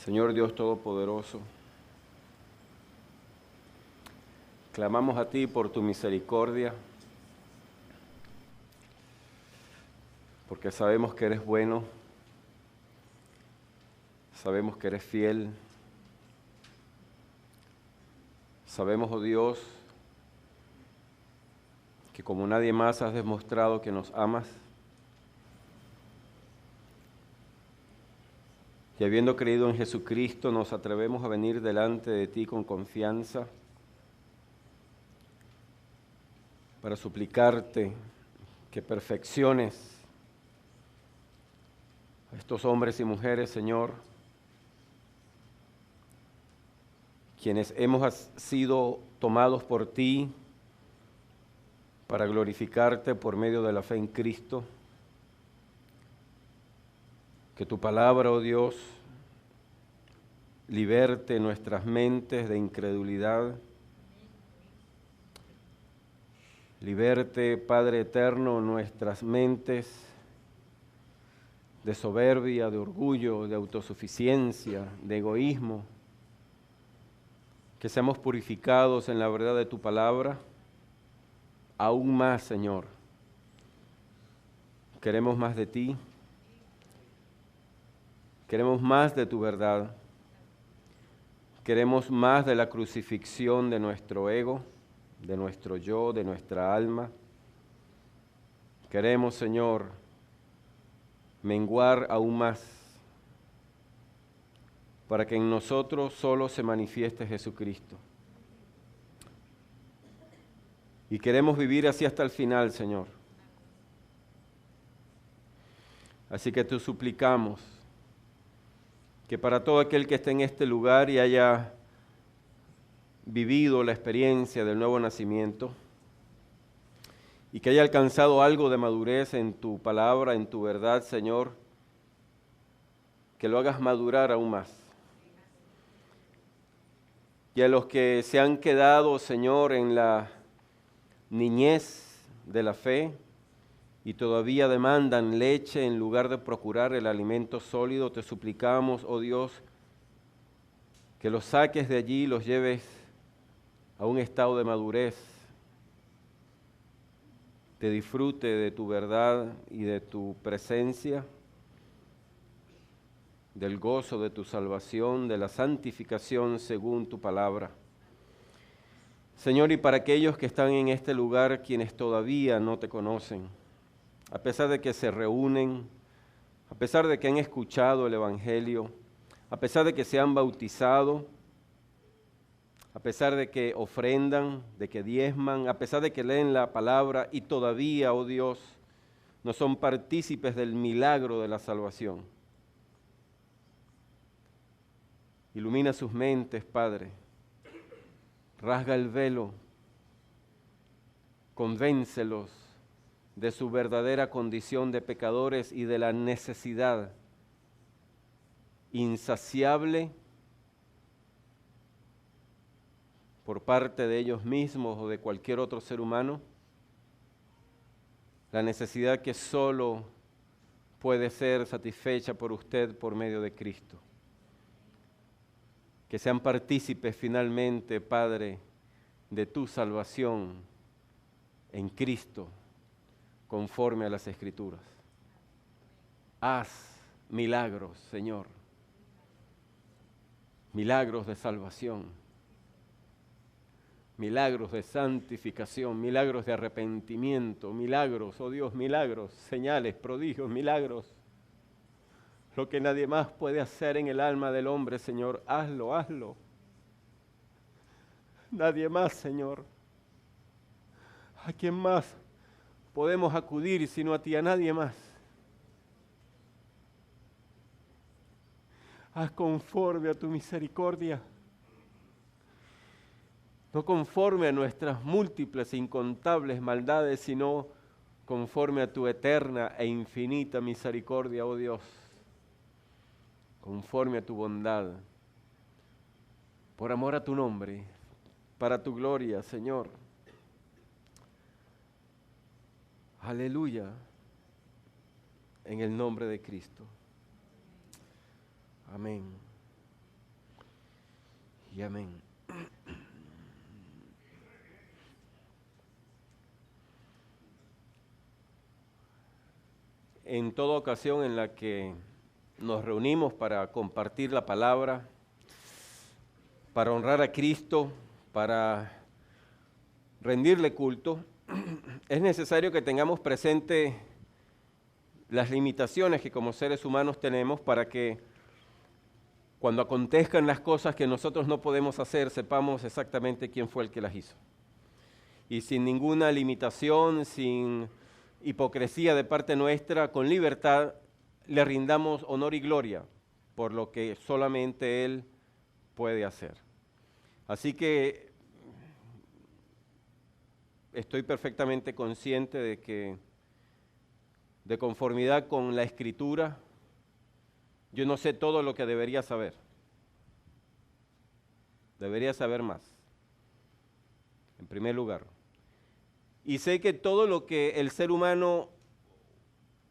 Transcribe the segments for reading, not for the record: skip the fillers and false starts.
Señor Dios Todopoderoso, clamamos a ti por tu misericordia, porque sabemos que eres bueno, sabemos que eres fiel, sabemos, oh Dios, que como nadie más has demostrado que nos amas, y habiendo creído en Jesucristo nos atrevemos a venir delante de ti con confianza para suplicarte que perfecciones a estos hombres y mujeres, Señor, quienes hemos sido tomados por ti para glorificarte por medio de la fe en Cristo. Que tu palabra, oh Dios, liberte nuestras mentes de incredulidad. Liberte, Padre eterno, nuestras mentes de soberbia, de orgullo, de autosuficiencia, de egoísmo. Que seamos purificados en la verdad de tu palabra. Aún más, Señor. Queremos más de ti. Queremos más de tu verdad. Queremos más de la crucifixión de nuestro ego, de nuestro yo, de nuestra alma. Queremos, Señor, menguar aún más para que en nosotros solo se manifieste Jesucristo. Y queremos vivir así hasta el final, Señor. Así que te suplicamos que para todo aquel que esté en este lugar y haya vivido la experiencia del nuevo nacimiento y que haya alcanzado algo de madurez en tu palabra, en tu verdad, Señor, que lo hagas madurar aún más. Y a los que se han quedado, Señor, en la niñez de la fe y todavía demandan leche en lugar de procurar el alimento sólido, te suplicamos, oh Dios, que los saques de allí y los lleves a un estado de madurez, de disfrute de tu verdad y de tu presencia, del gozo de tu salvación, de la santificación según tu palabra. Señor, y para aquellos que están en este lugar, quienes todavía no te conocen, a pesar de que se reúnen, a pesar de que han escuchado el Evangelio, a pesar de que se han bautizado, a pesar de que ofrendan, de que diezman, a pesar de que leen la palabra y todavía, oh Dios, no son partícipes del milagro de la salvación. Ilumina sus mentes, Padre. Rasga el velo. Convéncelos de su verdadera condición de pecadores y de la necesidad insaciable por parte de ellos mismos o de cualquier otro ser humano, la necesidad que solo puede ser satisfecha por usted por medio de Cristo. Que sean partícipes finalmente, Padre, de tu salvación en Cristo, conforme a las Escrituras. Haz milagros, Señor. Milagros de salvación. Milagros de santificación, milagros de arrepentimiento, milagros, oh Dios, milagros, señales, prodigios, milagros. Lo que nadie más puede hacer en el alma del hombre, Señor, hazlo, hazlo. Nadie más, Señor. ¿A quién más podemos acudir sino a ti? A nadie más. Haz conforme a tu misericordia. No conforme a nuestras múltiples e incontables maldades, sino conforme a tu eterna e infinita misericordia, oh Dios. Conforme a tu bondad. Por amor a tu nombre, para tu gloria, Señor. Aleluya. En el nombre de Cristo. Amén. y amén. En toda ocasión en la que nos reunimos para compartir la palabra, para honrar a Cristo, para rendirle culto, es necesario que tengamos presente las limitaciones que como seres humanos tenemos para que cuando acontezcan las cosas que nosotros no podemos hacer, sepamos exactamente quién fue el que las hizo. Y sin ninguna limitación, sin hipocresía de parte nuestra, con libertad, le rindamos honor y gloria por lo que solamente Él puede hacer. Así que estoy perfectamente consciente de que, de conformidad con la Escritura, yo no sé todo lo que debería saber. Debería saber más, en primer lugar. Y sé que todo lo que el ser humano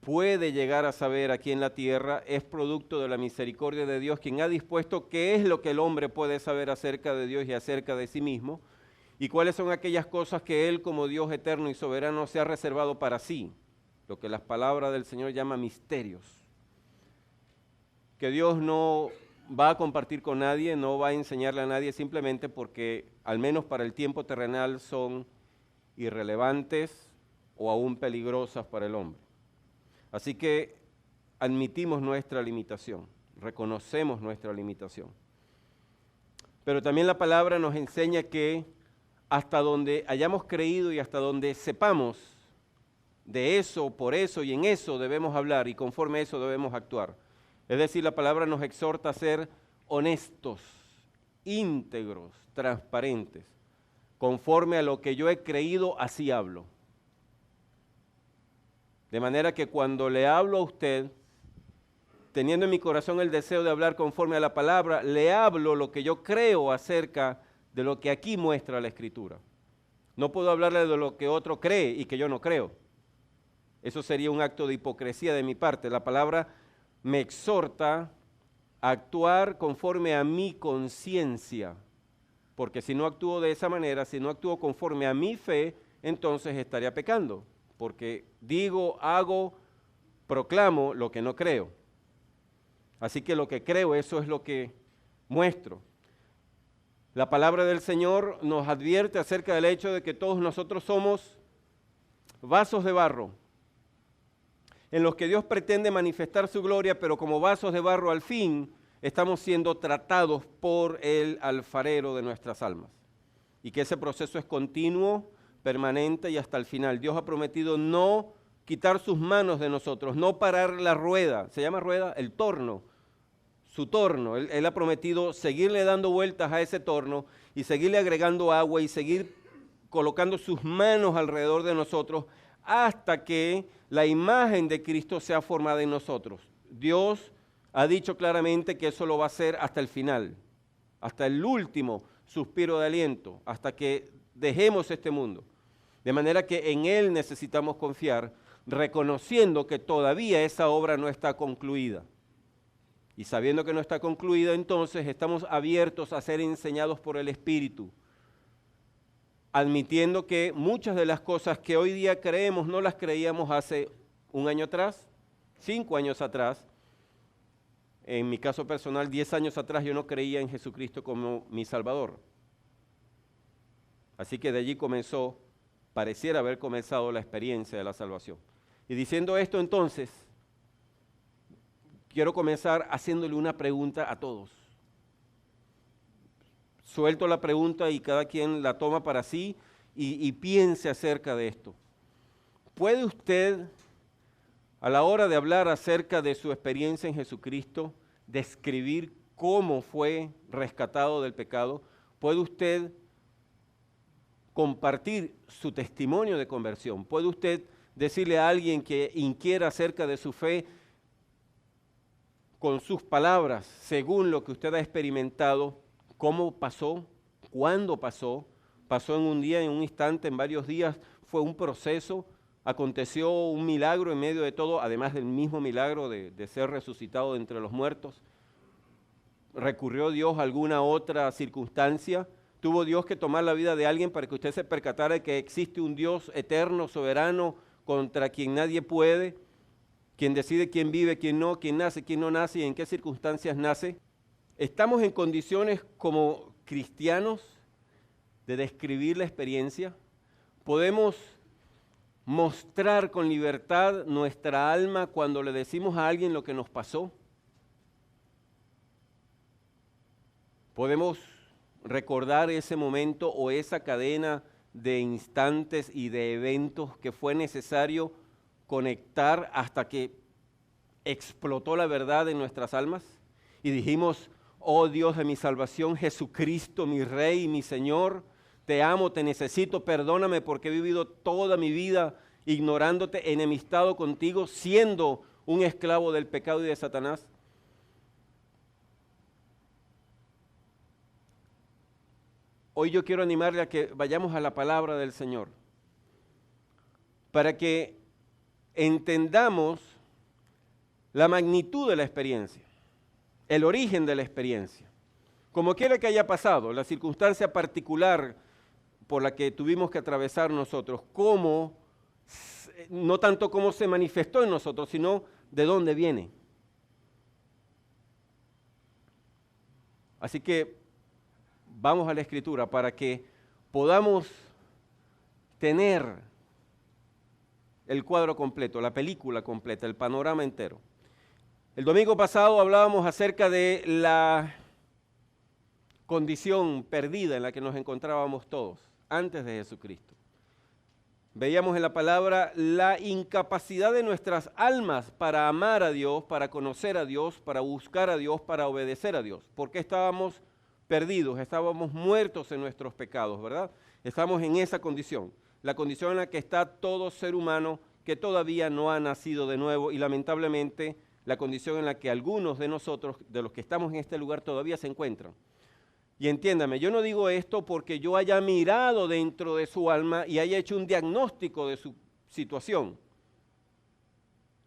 puede llegar a saber aquí en la tierra es producto de la misericordia de Dios, quien ha dispuesto qué es lo que el hombre puede saber acerca de Dios y acerca de sí mismo, y cuáles son aquellas cosas que Él como Dios eterno y soberano se ha reservado para sí, lo que las palabras del Señor llama misterios, que Dios no va a compartir con nadie, no va a enseñarle a nadie simplemente porque, al menos para el tiempo terrenal, son irrelevantes o aún peligrosas para el hombre. Así que admitimos nuestra limitación, reconocemos nuestra limitación. Pero también la palabra nos enseña que hasta donde hayamos creído y hasta donde sepamos de eso, por eso y en eso debemos hablar y conforme a eso debemos actuar. Es decir, la palabra nos exhorta a ser honestos, íntegros, transparentes. Conforme a lo que yo he creído, así hablo. De manera que cuando le hablo a usted, teniendo en mi corazón el deseo de hablar conforme a la palabra, le hablo lo que yo creo acerca de lo que aquí muestra la Escritura. No puedo hablarle de lo que otro cree y que yo no creo. Eso sería un acto de hipocresía de mi parte. La palabra me exhorta a actuar conforme a mi conciencia. Porque si no actúo de esa manera, si no actúo conforme a mi fe, entonces estaría pecando. Porque digo, hago, proclamo lo que no creo. Así que lo que creo, eso es lo que muestro. La palabra del Señor nos advierte acerca del hecho de que todos nosotros somos vasos de barro, en los que Dios pretende manifestar su gloria, pero como vasos de barro al fin estamos siendo tratados por el alfarero de nuestras almas. Y que ese proceso es continuo, permanente y hasta el final. Dios ha prometido no quitar sus manos de nosotros, no parar la rueda. ¿Se llama rueda? El torno. Su torno. Él ha prometido seguirle dando vueltas a ese torno y seguirle agregando agua y seguir colocando sus manos alrededor de nosotros hasta que la imagen de Cristo sea formada en nosotros. Dios ha dicho claramente que eso lo va a hacer hasta el final, hasta el último suspiro de aliento, hasta que dejemos este mundo. De manera que en Él necesitamos confiar, reconociendo que todavía esa obra no está concluida. Y sabiendo que no está concluida, entonces estamos abiertos a ser enseñados por el Espíritu, admitiendo que muchas de las cosas que hoy día creemos no las creíamos hace un año atrás, 5 años atrás. En mi caso personal, 10 años atrás yo no creía en Jesucristo como mi Salvador. Así que de allí pareciera haber comenzado la experiencia de la salvación. Y diciendo esto entonces, quiero comenzar haciéndole una pregunta a todos. Suelto la pregunta y cada quien la toma para sí y piense acerca de esto. ¿Puede usted, a la hora de hablar acerca de su experiencia en Jesucristo, describir cómo fue rescatado del pecado? ¿Puede usted compartir su testimonio de conversión? ¿Puede usted decirle a alguien que inquiera acerca de su fe con sus palabras, según lo que usted ha experimentado, cómo pasó, cuándo pasó en un día, en un instante, en varios días? Fue un proceso, aconteció un milagro en medio de todo, además del mismo milagro de ser resucitado de entre los muertos. ¿Recurrió Dios a alguna otra circunstancia? ¿Tuvo Dios que tomar la vida de alguien para que usted se percatara de que existe un Dios eterno, soberano, contra quien nadie puede, quien decide quién vive, quién no, quién nace, quién no nace y en qué circunstancias nace? ¿Estamos en condiciones como cristianos de describir la experiencia? ¿Podemos mostrar con libertad nuestra alma cuando le decimos a alguien lo que nos pasó? ¿Podemos recordar ese momento o esa cadena de instantes y de eventos que fue necesario conectar hasta que explotó la verdad en nuestras almas? Y dijimos: oh Dios de mi salvación, Jesucristo, mi Rey y mi Señor, te amo, te necesito, perdóname porque he vivido toda mi vida ignorándote, enemistado contigo, siendo un esclavo del pecado y de Satanás. Hoy yo quiero animarle a que vayamos a la palabra del Señor para que entendamos la magnitud de la experiencia, el origen de la experiencia. Como quiera que haya pasado, la circunstancia particular por la que tuvimos que atravesar nosotros, cómo, no tanto cómo se manifestó en nosotros, sino de dónde viene. Así que vamos a la Escritura para que podamos tener el cuadro completo, la película completa, el panorama entero. El domingo pasado hablábamos acerca de la condición perdida en la que nos encontrábamos todos antes de Jesucristo. Veíamos en la palabra la incapacidad de nuestras almas para amar a Dios, para conocer a Dios, para buscar a Dios, para obedecer a Dios. Porque estábamos perdidos, estábamos muertos en nuestros pecados, ¿verdad? Estamos en esa condición, la condición en la que está todo ser humano que todavía no ha nacido de nuevo y lamentablemente la condición en la que algunos de nosotros, de los que estamos en este lugar, todavía se encuentran. Y entiéndame, yo no digo esto porque yo haya mirado dentro de su alma y haya hecho un diagnóstico de su situación.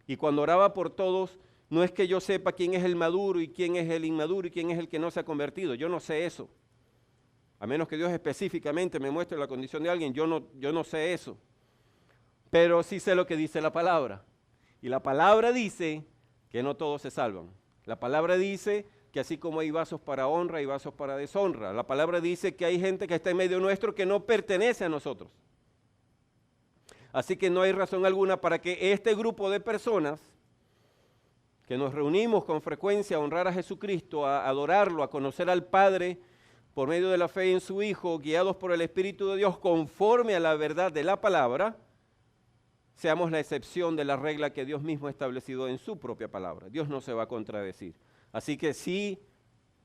Y cuando oraba por todos, no es que yo sepa quién es el maduro y quién es el inmaduro y quién es el que no se ha convertido. Yo no sé eso. A menos que Dios específicamente me muestre la condición de alguien, yo no sé eso. Pero sí sé lo que dice la palabra. Y la palabra dice que no todos se salvan. La palabra dice que así como hay vasos para honra y vasos para deshonra. La palabra dice que hay gente que está en medio nuestro que no pertenece a nosotros. Así que no hay razón alguna para que este grupo de personas que nos reunimos con frecuencia a honrar a Jesucristo, a adorarlo, a conocer al Padre por medio de la fe en su Hijo, guiados por el Espíritu de Dios conforme a la verdad de la palabra, seamos la excepción de la regla que Dios mismo ha establecido en su propia palabra. Dios no se va a contradecir. Así que sí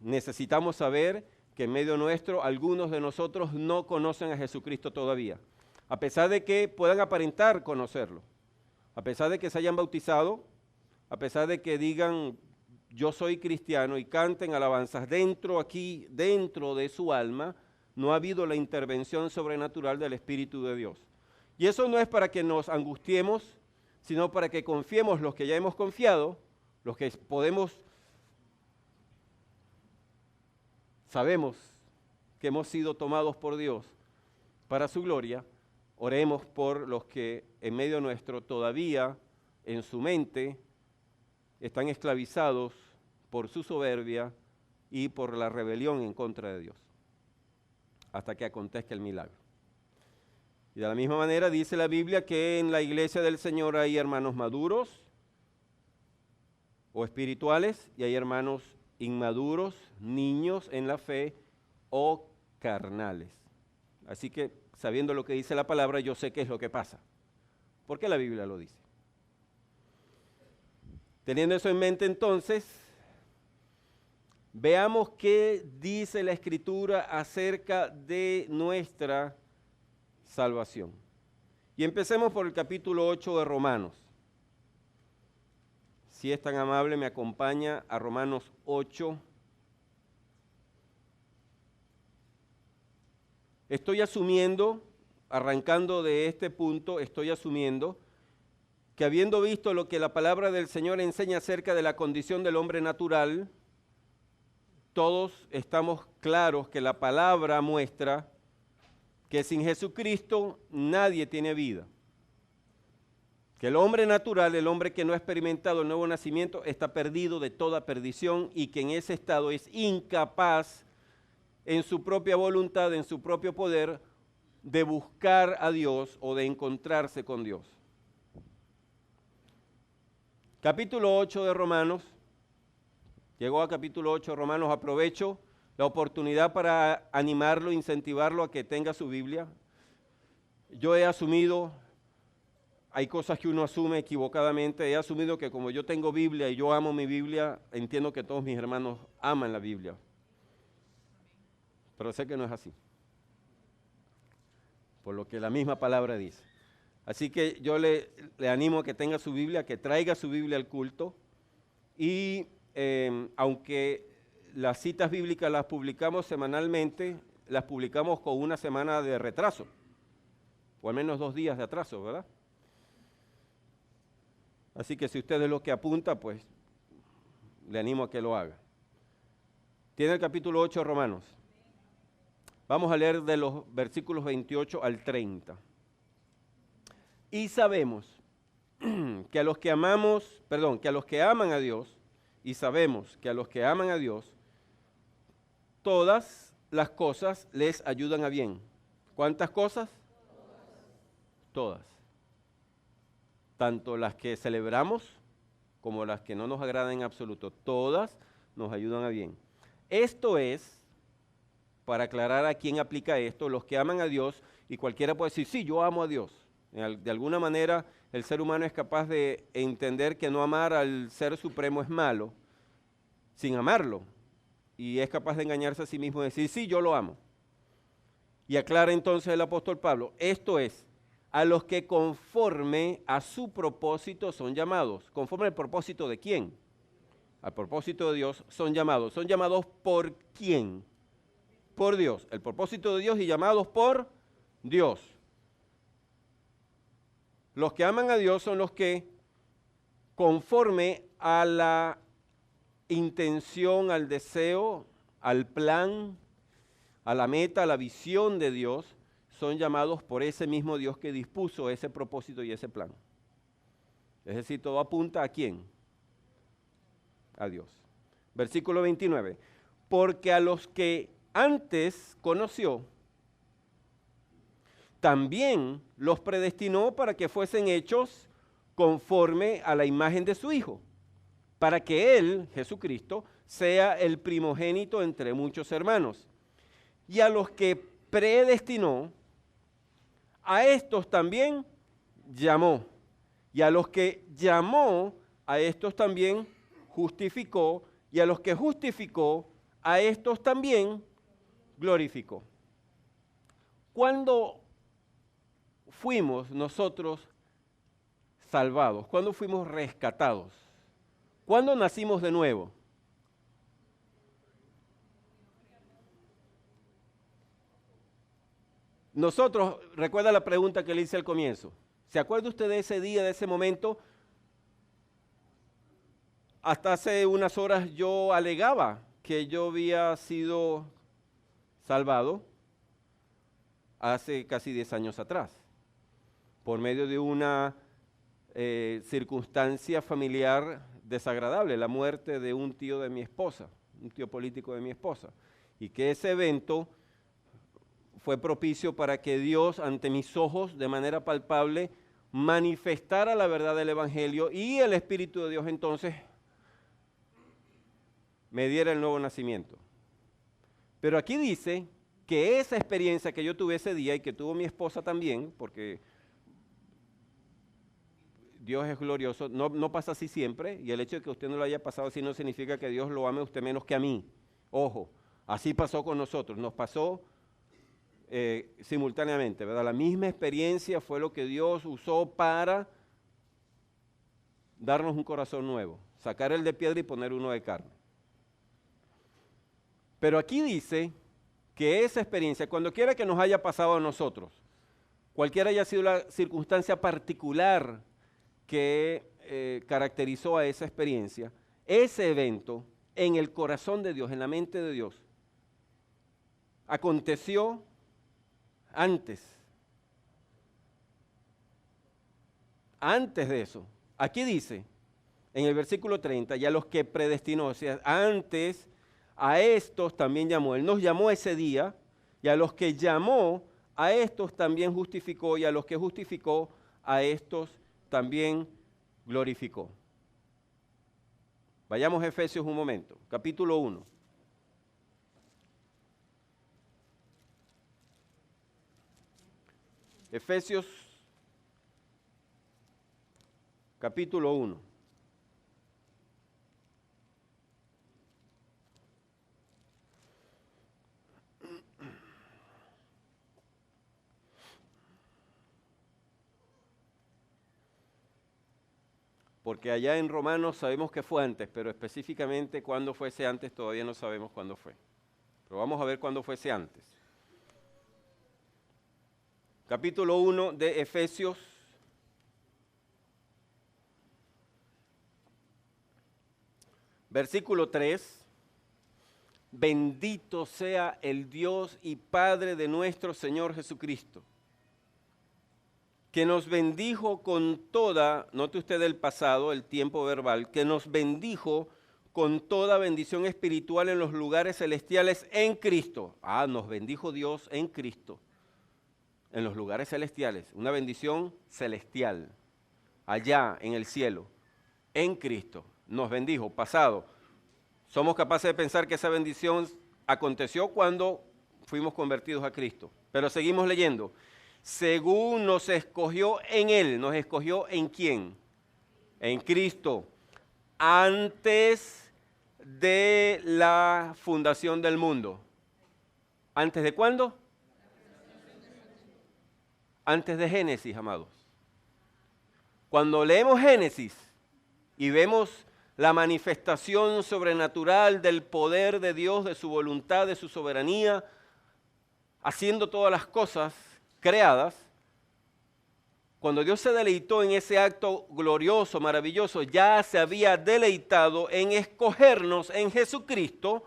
necesitamos saber que en medio nuestro algunos de nosotros no conocen a Jesucristo todavía, a pesar de que puedan aparentar conocerlo, a pesar de que se hayan bautizado, a pesar de que digan yo soy cristiano y canten alabanzas dentro de su alma, no ha habido la intervención sobrenatural del Espíritu de Dios. Y eso no es para que nos angustiemos, sino para que confiemos los que ya hemos confiado, los que sabemos que hemos sido tomados por Dios para su gloria, oremos por los que en medio nuestro todavía en su mente están esclavizados por su soberbia y por la rebelión en contra de Dios, hasta que acontezca el milagro. Y de la misma manera dice la Biblia que en la iglesia del Señor hay hermanos maduros o espirituales y hay hermanos inmaduros, niños en la fe o carnales. Así que sabiendo lo que dice la palabra, yo sé qué es lo que pasa. ¿Por qué la Biblia lo dice? Teniendo eso en mente entonces, veamos qué dice la Escritura acerca de nuestra salvación. Y empecemos por el capítulo 8 de Romanos. Si es tan amable, me acompaña a Romanos 8. Estoy asumiendo, arrancando de este punto, estoy asumiendo que habiendo visto lo que la palabra del Señor enseña acerca de la condición del hombre natural, todos estamos claros que la palabra muestra que sin Jesucristo nadie tiene vida. Que el hombre natural, el hombre que no ha experimentado el nuevo nacimiento, está perdido de toda perdición y que en ese estado es incapaz en su propia voluntad, en su propio poder, de buscar a Dios o de encontrarse con Dios. Capítulo 8 de Romanos. Llegó a capítulo 8 de Romanos. Aprovecho la oportunidad para animarlo, incentivarlo a que tenga su Biblia. Yo he asumido, hay cosas que uno asume equivocadamente, he asumido que como yo tengo Biblia y yo amo mi Biblia, entiendo que todos mis hermanos aman la Biblia. Pero sé que no es así, por lo que la misma palabra dice. Así que yo le animo a que tenga su Biblia, que traiga su Biblia al culto. Y aunque las citas bíblicas las publicamos semanalmente, las publicamos con una semana de retraso, o al menos 2 días de atraso, ¿verdad? Así que si usted es lo que apunta, pues le animo a que lo haga. Tiene el capítulo 8 de Romanos. Vamos a leer de los versículos 28 al 30. Y sabemos que a los que aman a Dios, y sabemos que a los que aman a Dios, todas las cosas les ayudan a bien. ¿Cuántas cosas? Todas. Tanto las que celebramos como las que no nos agradan en absoluto. Todas nos ayudan a bien. Esto es, para aclarar a quién aplica esto, los que aman a Dios, y cualquiera puede decir, sí, yo amo a Dios. De alguna manera el ser humano es capaz de entender que no amar al Ser Supremo es malo, sin amarlo. Y es capaz de engañarse a sí mismo y decir, sí, yo lo amo. Y aclara entonces el apóstol Pablo, esto es, a los que conforme a su propósito son llamados. ¿Conforme al propósito de quién? Al propósito de Dios son llamados. ¿Son llamados por quién? Por Dios. El propósito de Dios y llamados por Dios. Los que aman a Dios son los que, conforme a la intención, al deseo, al plan, a la meta, a la visión de Dios, son llamados por ese mismo Dios que dispuso ese propósito y ese plan. Es decir, todo apunta ¿a quién? A Dios. Versículo 29. Porque a los que antes conoció, también los predestinó para que fuesen hechos conforme a la imagen de su Hijo, para que Él, Jesucristo, sea el primogénito entre muchos hermanos. Y a los que predestinó, a estos también llamó. Y a los que llamó, a estos también justificó. Y a los que justificó, a estos también glorificó. ¿Cuándo fuimos nosotros salvados? ¿Cuándo fuimos rescatados? ¿Cuándo nacimos de nuevo? Nosotros, recuerda la pregunta que le hice al comienzo. ¿Se acuerda usted de ese día, de ese momento? Hasta hace unas horas yo alegaba que yo había sido salvado hace casi 10 años atrás, por medio de una circunstancia familiar desagradable, la muerte de un tío de mi esposa, un tío político de mi esposa, y que ese evento fue propicio para que Dios, ante mis ojos, de manera palpable, manifestara la verdad del Evangelio y el Espíritu de Dios entonces me diera el nuevo nacimiento. Pero aquí dice que esa experiencia que yo tuve ese día y que tuvo mi esposa también, porque Dios es glorioso, no pasa así siempre, y el hecho de que usted no lo haya pasado así no significa que Dios lo ame a usted menos que a mí. Ojo, así pasó con nosotros, nos pasó simultáneamente, ¿verdad? La misma experiencia fue lo que Dios usó para darnos un corazón nuevo, sacar el de piedra y poner uno de carne. Pero aquí dice que esa experiencia, cuando quiera que nos haya pasado a nosotros, cualquiera haya sido la circunstancia particular que caracterizó a esa experiencia, ese evento en el corazón de Dios, en la mente de Dios. Aconteció antes. Antes de eso. Aquí dice, en el versículo 30, y a los que predestinó, o sea, antes a estos también llamó. Él nos llamó ese día, y a los que llamó, a estos también justificó, y a los que justificó, a estos también glorificó. Vayamos a Efesios un momento, capítulo 1. Efesios, capítulo 1. Porque allá en Romanos sabemos que fue antes, pero específicamente cuándo fue ese antes todavía no sabemos cuándo fue. Pero vamos a ver cuándo fue ese antes. Capítulo 1 de Efesios. Versículo 3. Bendito sea el Dios y Padre de nuestro Señor Jesucristo, que nos bendijo con toda, note usted el pasado, el tiempo verbal, que nos bendijo con toda bendición espiritual en los lugares celestiales en Cristo. Nos bendijo Dios en Cristo, en los lugares celestiales, una bendición celestial, allá en el cielo, en Cristo, nos bendijo, pasado. Somos capaces de pensar que esa bendición aconteció cuando fuimos convertidos a Cristo, pero seguimos leyendo. Según nos escogió en Él, ¿nos escogió en quién? En Cristo, antes de la fundación del mundo. ¿Antes de cuándo? Antes de Génesis, amados. Cuando leemos Génesis y vemos la manifestación sobrenatural del poder de Dios, de su voluntad, de su soberanía, haciendo todas las cosas creadas, cuando Dios se deleitó en ese acto glorioso, maravilloso, ya se había deleitado en escogernos en Jesucristo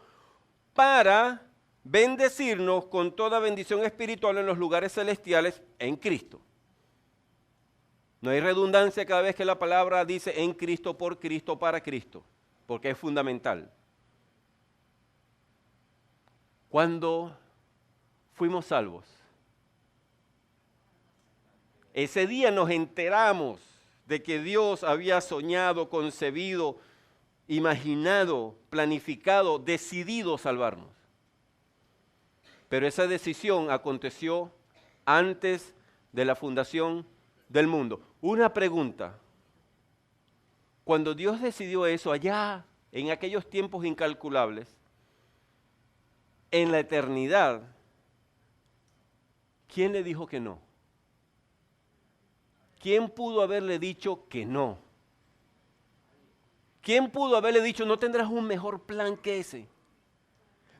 para bendecirnos con toda bendición espiritual en los lugares celestiales en Cristo. No hay redundancia cada vez que la palabra dice en Cristo, por Cristo, para Cristo, porque es fundamental. Cuando fuimos salvos, ese día nos enteramos de que Dios había soñado, concebido, imaginado, planificado, decidido salvarnos. Pero esa decisión aconteció antes de la fundación del mundo. Una pregunta. Cuando Dios decidió eso allá, en aquellos tiempos incalculables, en la eternidad, ¿quién le dijo que no? ¿Quién pudo haberle dicho que no? ¿Quién pudo haberle dicho no tendrás un mejor plan que ese?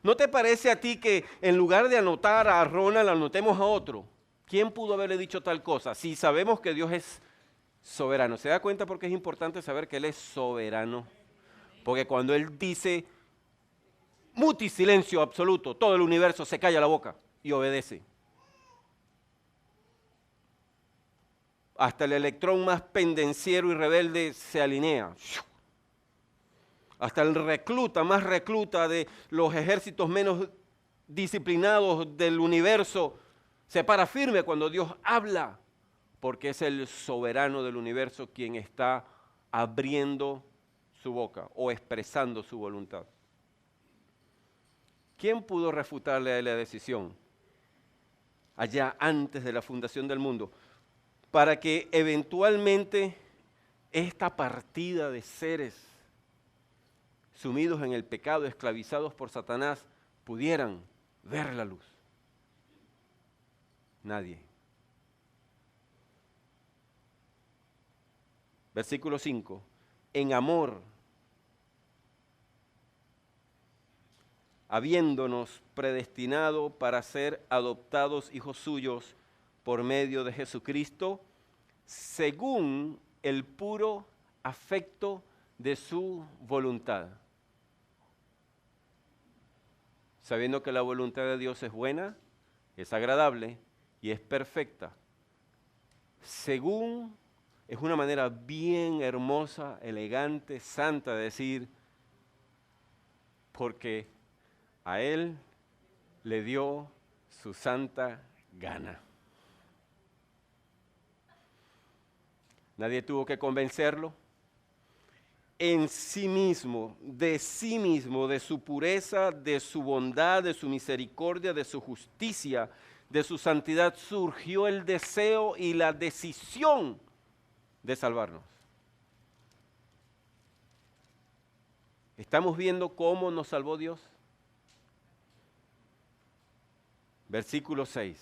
¿No te parece a ti que en lugar de anotar a Ronald, anotemos a otro? ¿Quién pudo haberle dicho tal cosa? Si sabemos que Dios es soberano. ¿Se da cuenta por qué es importante saber que Él es soberano? Porque cuando Él dice muti, silencio absoluto, todo el universo se calla la boca y obedece. Hasta el electrón más pendenciero y rebelde se alinea. Hasta el recluta, más recluta de los ejércitos menos disciplinados del universo, se para firme cuando Dios habla, porque es el soberano del universo quien está abriendo su boca o expresando su voluntad. ¿Quién pudo refutarle a él la decisión allá antes de la fundación del mundo? Para que eventualmente esta partida de seres sumidos en el pecado, esclavizados por Satanás, pudieran ver la luz. Nadie. Versículo 5. En amor, habiéndonos predestinado para ser adoptados hijos suyos por medio de Jesucristo, según el puro afecto de su voluntad. sabiendo que la voluntad de Dios es buena, es agradable y es perfecta. Según, es una manera bien hermosa, elegante, santa de decir, porque a Él le dio su santa gana. Nadie tuvo que convencerlo. En sí mismo, de su pureza, de su bondad, de su misericordia, de su justicia, de su santidad, surgió el deseo y la decisión de salvarnos. ¿Estamos viendo cómo nos salvó Dios? Versículo 6.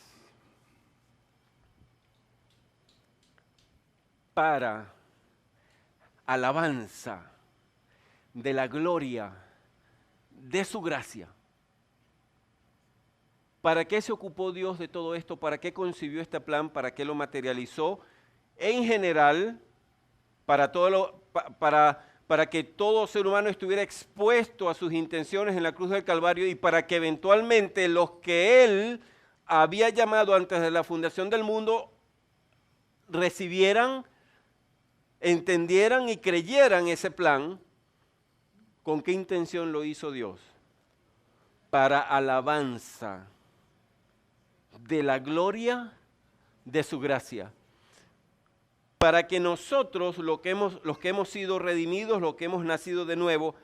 Para alabanza de la gloria de su gracia. ¿Para qué se ocupó Dios de todo esto? ¿Para qué concibió este plan? ¿Para qué lo materializó? En general, para que todo ser humano estuviera expuesto a sus intenciones en la cruz del Calvario y para que eventualmente los que Él había llamado antes de la fundación del mundo recibieran, entendieran y creyeran ese plan. ¿Con qué intención lo hizo Dios? Para alabanza de la gloria de su gracia. Para que nosotros, los que hemos sido redimidos, los que hemos nacido de nuevo,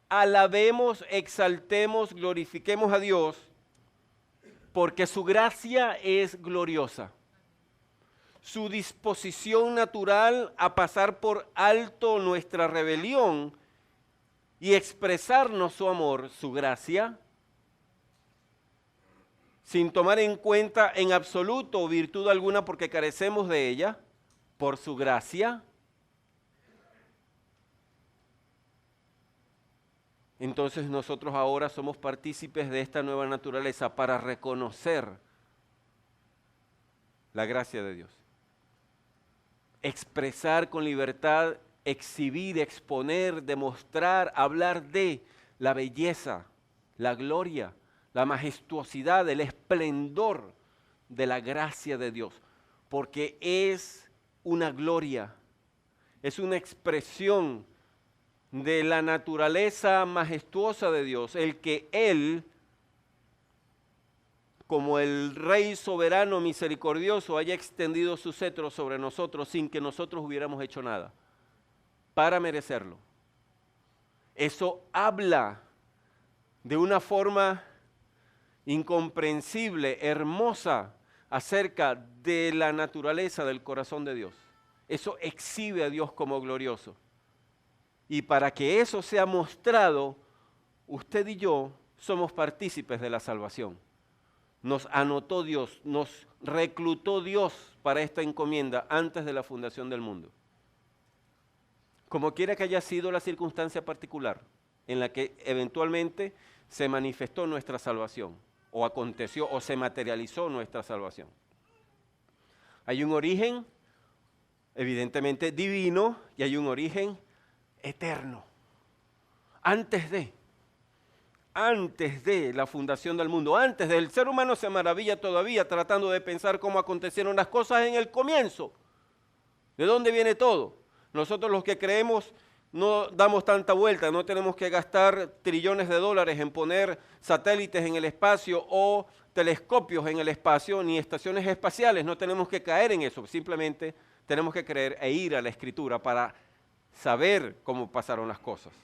alabemos, exaltemos, glorifiquemos a Dios, porque su gracia es gloriosa. Su disposición natural a pasar por alto nuestra rebelión y expresarnos su amor, su gracia, sin tomar en cuenta en absoluto virtud alguna porque carecemos de ella, por su gracia. Entonces nosotros ahora somos partícipes de esta nueva naturaleza para reconocer la gracia de Dios. Expresar con libertad, exhibir, exponer, demostrar, hablar de la belleza, la gloria, la majestuosidad, el esplendor de la gracia de Dios. Porque es una gloria, es una expresión de la naturaleza majestuosa de Dios, el que Él, como el Rey soberano misericordioso, haya extendido su cetro sobre nosotros sin que nosotros hubiéramos hecho nada, para merecerlo. Eso habla de una forma incomprensible, hermosa, acerca de la naturaleza del corazón de Dios. Eso exhibe a Dios como glorioso. Y para que eso sea mostrado, usted y yo somos partícipes de la salvación. Nos anotó Dios, nos reclutó Dios para esta encomienda antes de la fundación del mundo. Como quiera que haya sido la circunstancia particular en la que eventualmente se manifestó nuestra salvación, o aconteció o se materializó nuestra salvación. Hay un origen evidentemente divino y hay un origen eterno. Antes de la fundación del mundo, antes del ser humano se maravilla todavía tratando de pensar cómo acontecieron las cosas en el comienzo. ¿De dónde viene todo? Nosotros los que creemos no damos tanta vuelta, no tenemos que gastar trillones de dólares en poner satélites en el espacio o telescopios en el espacio, ni estaciones espaciales, no tenemos que caer en eso, simplemente tenemos que creer e ir a la Escritura para saber cómo pasaron las cosas.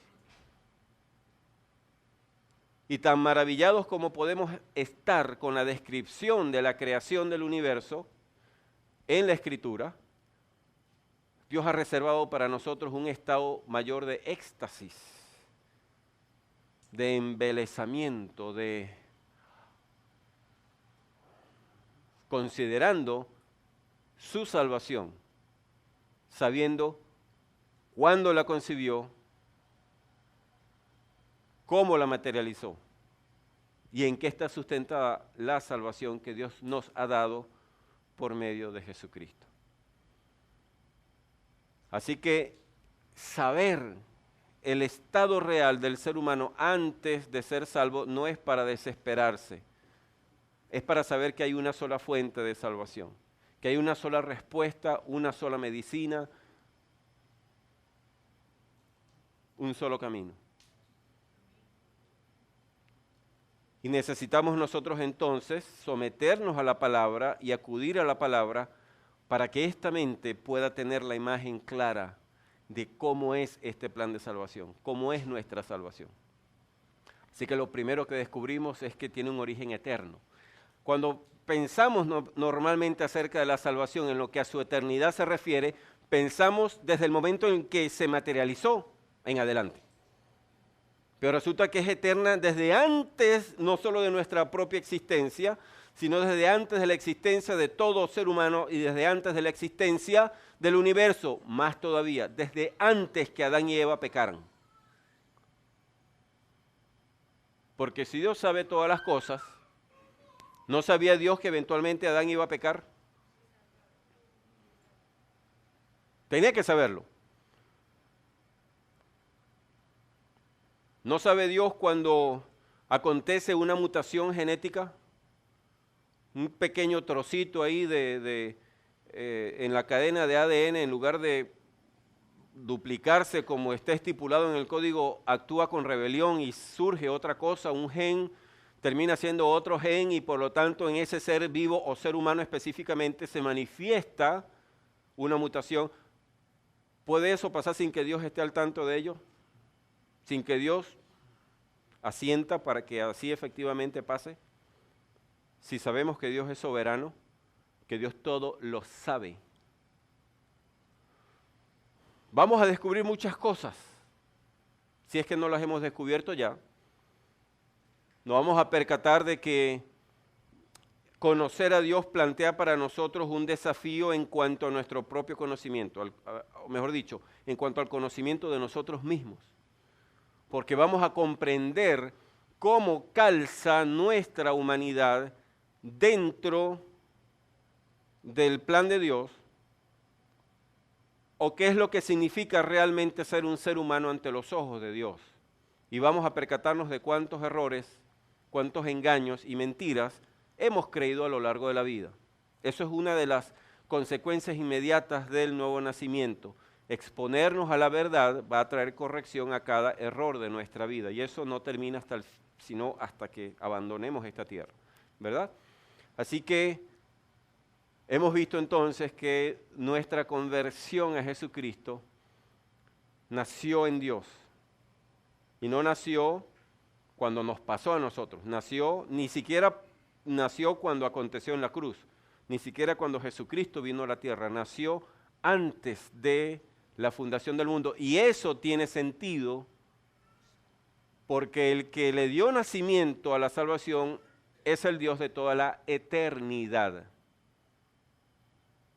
Y tan maravillados como podemos estar con la descripción de la creación del universo en la Escritura, Dios ha reservado para nosotros un estado mayor de éxtasis, de embelesamiento, de considerando su salvación, sabiendo cuándo la concibió, cómo la materializó y en qué está sustentada la salvación que Dios nos ha dado por medio de Jesucristo. Así que saber el estado real del ser humano antes de ser salvo no es para desesperarse, es para saber que hay una sola fuente de salvación, que hay una sola respuesta, una sola medicina, un solo camino. Y necesitamos nosotros entonces someternos a la palabra y acudir a la palabra para que esta mente pueda tener la imagen clara de cómo es este plan de salvación, cómo es nuestra salvación. Así que lo primero que descubrimos es que tiene un origen eterno. Cuando pensamos normalmente acerca de la salvación en lo que a su eternidad se refiere, pensamos desde el momento en que se materializó en adelante. Pero resulta que es eterna desde antes, no solo de nuestra propia existencia, sino desde antes de la existencia de todo ser humano y desde antes de la existencia del universo, más todavía, desde antes que Adán y Eva pecaran. Porque si Dios sabe todas las cosas, ¿no sabía Dios que eventualmente Adán iba a pecar? Tenía que saberlo. ¿No sabe Dios cuando acontece una mutación genética? Un pequeño trocito ahí en la cadena de ADN, en lugar de duplicarse como está estipulado en el código, actúa con rebelión y surge otra cosa, un gen termina siendo otro gen y por lo tanto en ese ser vivo o ser humano específicamente se manifiesta una mutación. ¿Puede eso pasar sin que Dios esté al tanto de ello? ¿Sin que Dios asienta para que así efectivamente pase? Si sabemos que Dios es soberano, que Dios todo lo sabe, vamos a descubrir muchas cosas, si es que no las hemos descubierto ya. Nos vamos a percatar de que conocer a Dios plantea para nosotros un desafío en cuanto a nuestro propio conocimiento, o mejor dicho, en cuanto al conocimiento de nosotros mismos. Porque vamos a comprender cómo calza nuestra humanidad dentro del plan de Dios, o qué es lo que significa realmente ser un ser humano ante los ojos de Dios. Y vamos a percatarnos de cuántos errores, cuántos engaños y mentiras hemos creído a lo largo de la vida. Eso es una de las consecuencias inmediatas del nuevo nacimiento. Exponernos a la verdad va a traer corrección a cada error de nuestra vida, y eso no termina sino hasta que abandonemos esta tierra, ¿verdad? Así que hemos visto entonces que nuestra conversión a Jesucristo nació en Dios, y no nació cuando nos pasó a nosotros, ni siquiera nació cuando aconteció en la cruz, ni siquiera cuando Jesucristo vino a la tierra, nació antes de la fundación del mundo. Y eso tiene sentido porque el que le dio nacimiento a la salvación es el Dios de toda la eternidad.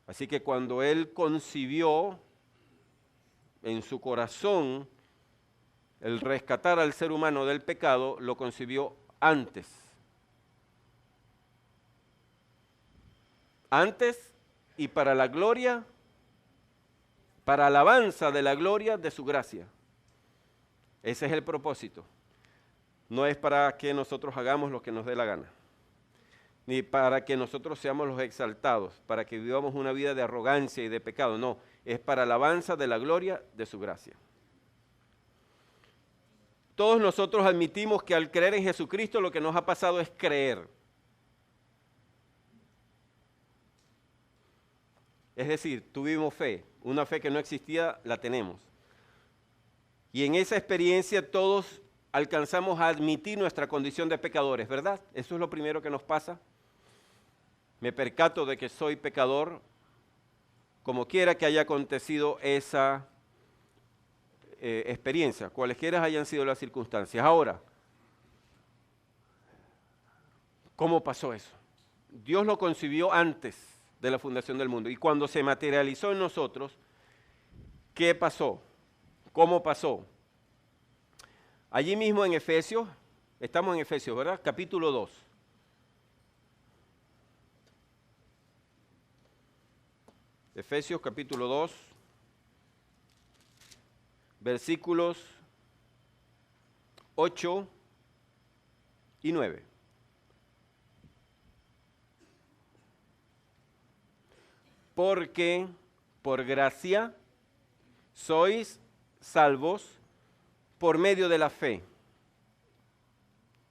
Así que cuando Él concibió en su corazón el rescatar al ser humano del pecado, lo concibió antes. Antes y para la gloria, para alabanza de la gloria de su gracia. Ese es el propósito. No es para que nosotros hagamos lo que nos dé la gana, ni para que nosotros seamos los exaltados, para que vivamos una vida de arrogancia y de pecado. No, es para alabanza de la gloria de su gracia. Todos nosotros admitimos que al creer en Jesucristo lo que nos ha pasado es creer. Es decir, tuvimos fe, una fe que no existía, la tenemos. Y en esa experiencia todos alcanzamos a admitir nuestra condición de pecadores, ¿verdad? Eso es lo primero que nos pasa. Me percato de que soy pecador, como quiera que haya acontecido esa experiencia, cualesquiera hayan sido las circunstancias. Ahora, ¿cómo pasó eso? Dios lo concibió antes de la fundación del mundo, y cuando se materializó en nosotros, ¿qué pasó? ¿Cómo pasó? Allí mismo en Efesios, estamos en Efesios, ¿verdad? Capítulo 2. Efesios capítulo 2, versículos 8 y 9. Porque por gracia sois salvos por medio de la fe.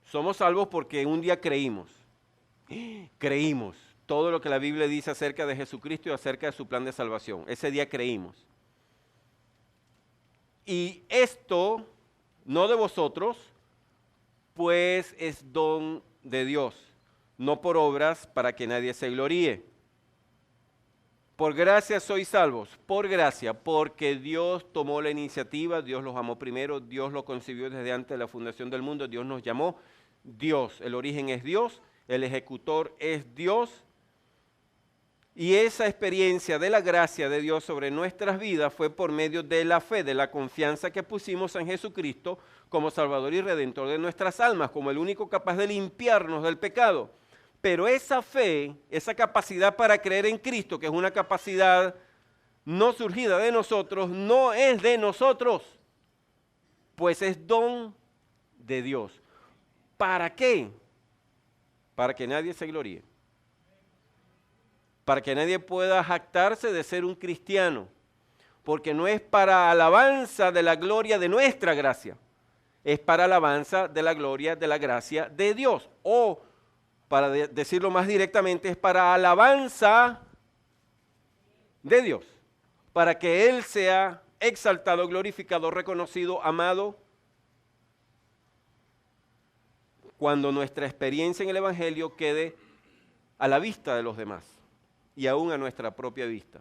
Somos salvos porque un día creímos. Creímos todo lo que la Biblia dice acerca de Jesucristo y acerca de su plan de salvación. Ese día creímos. Y esto, no de vosotros, pues es don de Dios, no por obras para que nadie se gloríe. Por gracia sois salvos, por gracia, porque Dios tomó la iniciativa, Dios los amó primero, Dios los concibió desde antes de la fundación del mundo, Dios nos llamó, Dios, el origen es Dios, el ejecutor es Dios, y esa experiencia de la gracia de Dios sobre nuestras vidas fue por medio de la fe, de la confianza que pusimos en Jesucristo como Salvador y Redentor de nuestras almas, como el único capaz de limpiarnos del pecado. Pero esa fe, esa capacidad para creer en Cristo, que es una capacidad no surgida de nosotros, no es de nosotros, pues es don de Dios. ¿Para qué? Para que nadie se gloríe. Para que nadie pueda jactarse de ser un cristiano. Porque no es para alabanza de la gloria de nuestra gracia. Es para alabanza de la gloria de la gracia de Dios. O, para decirlo más directamente, es para alabanza de Dios. Para que Él sea exaltado, glorificado, reconocido, amado. Cuando nuestra experiencia en el Evangelio quede a la vista de los demás y aún a nuestra propia vista.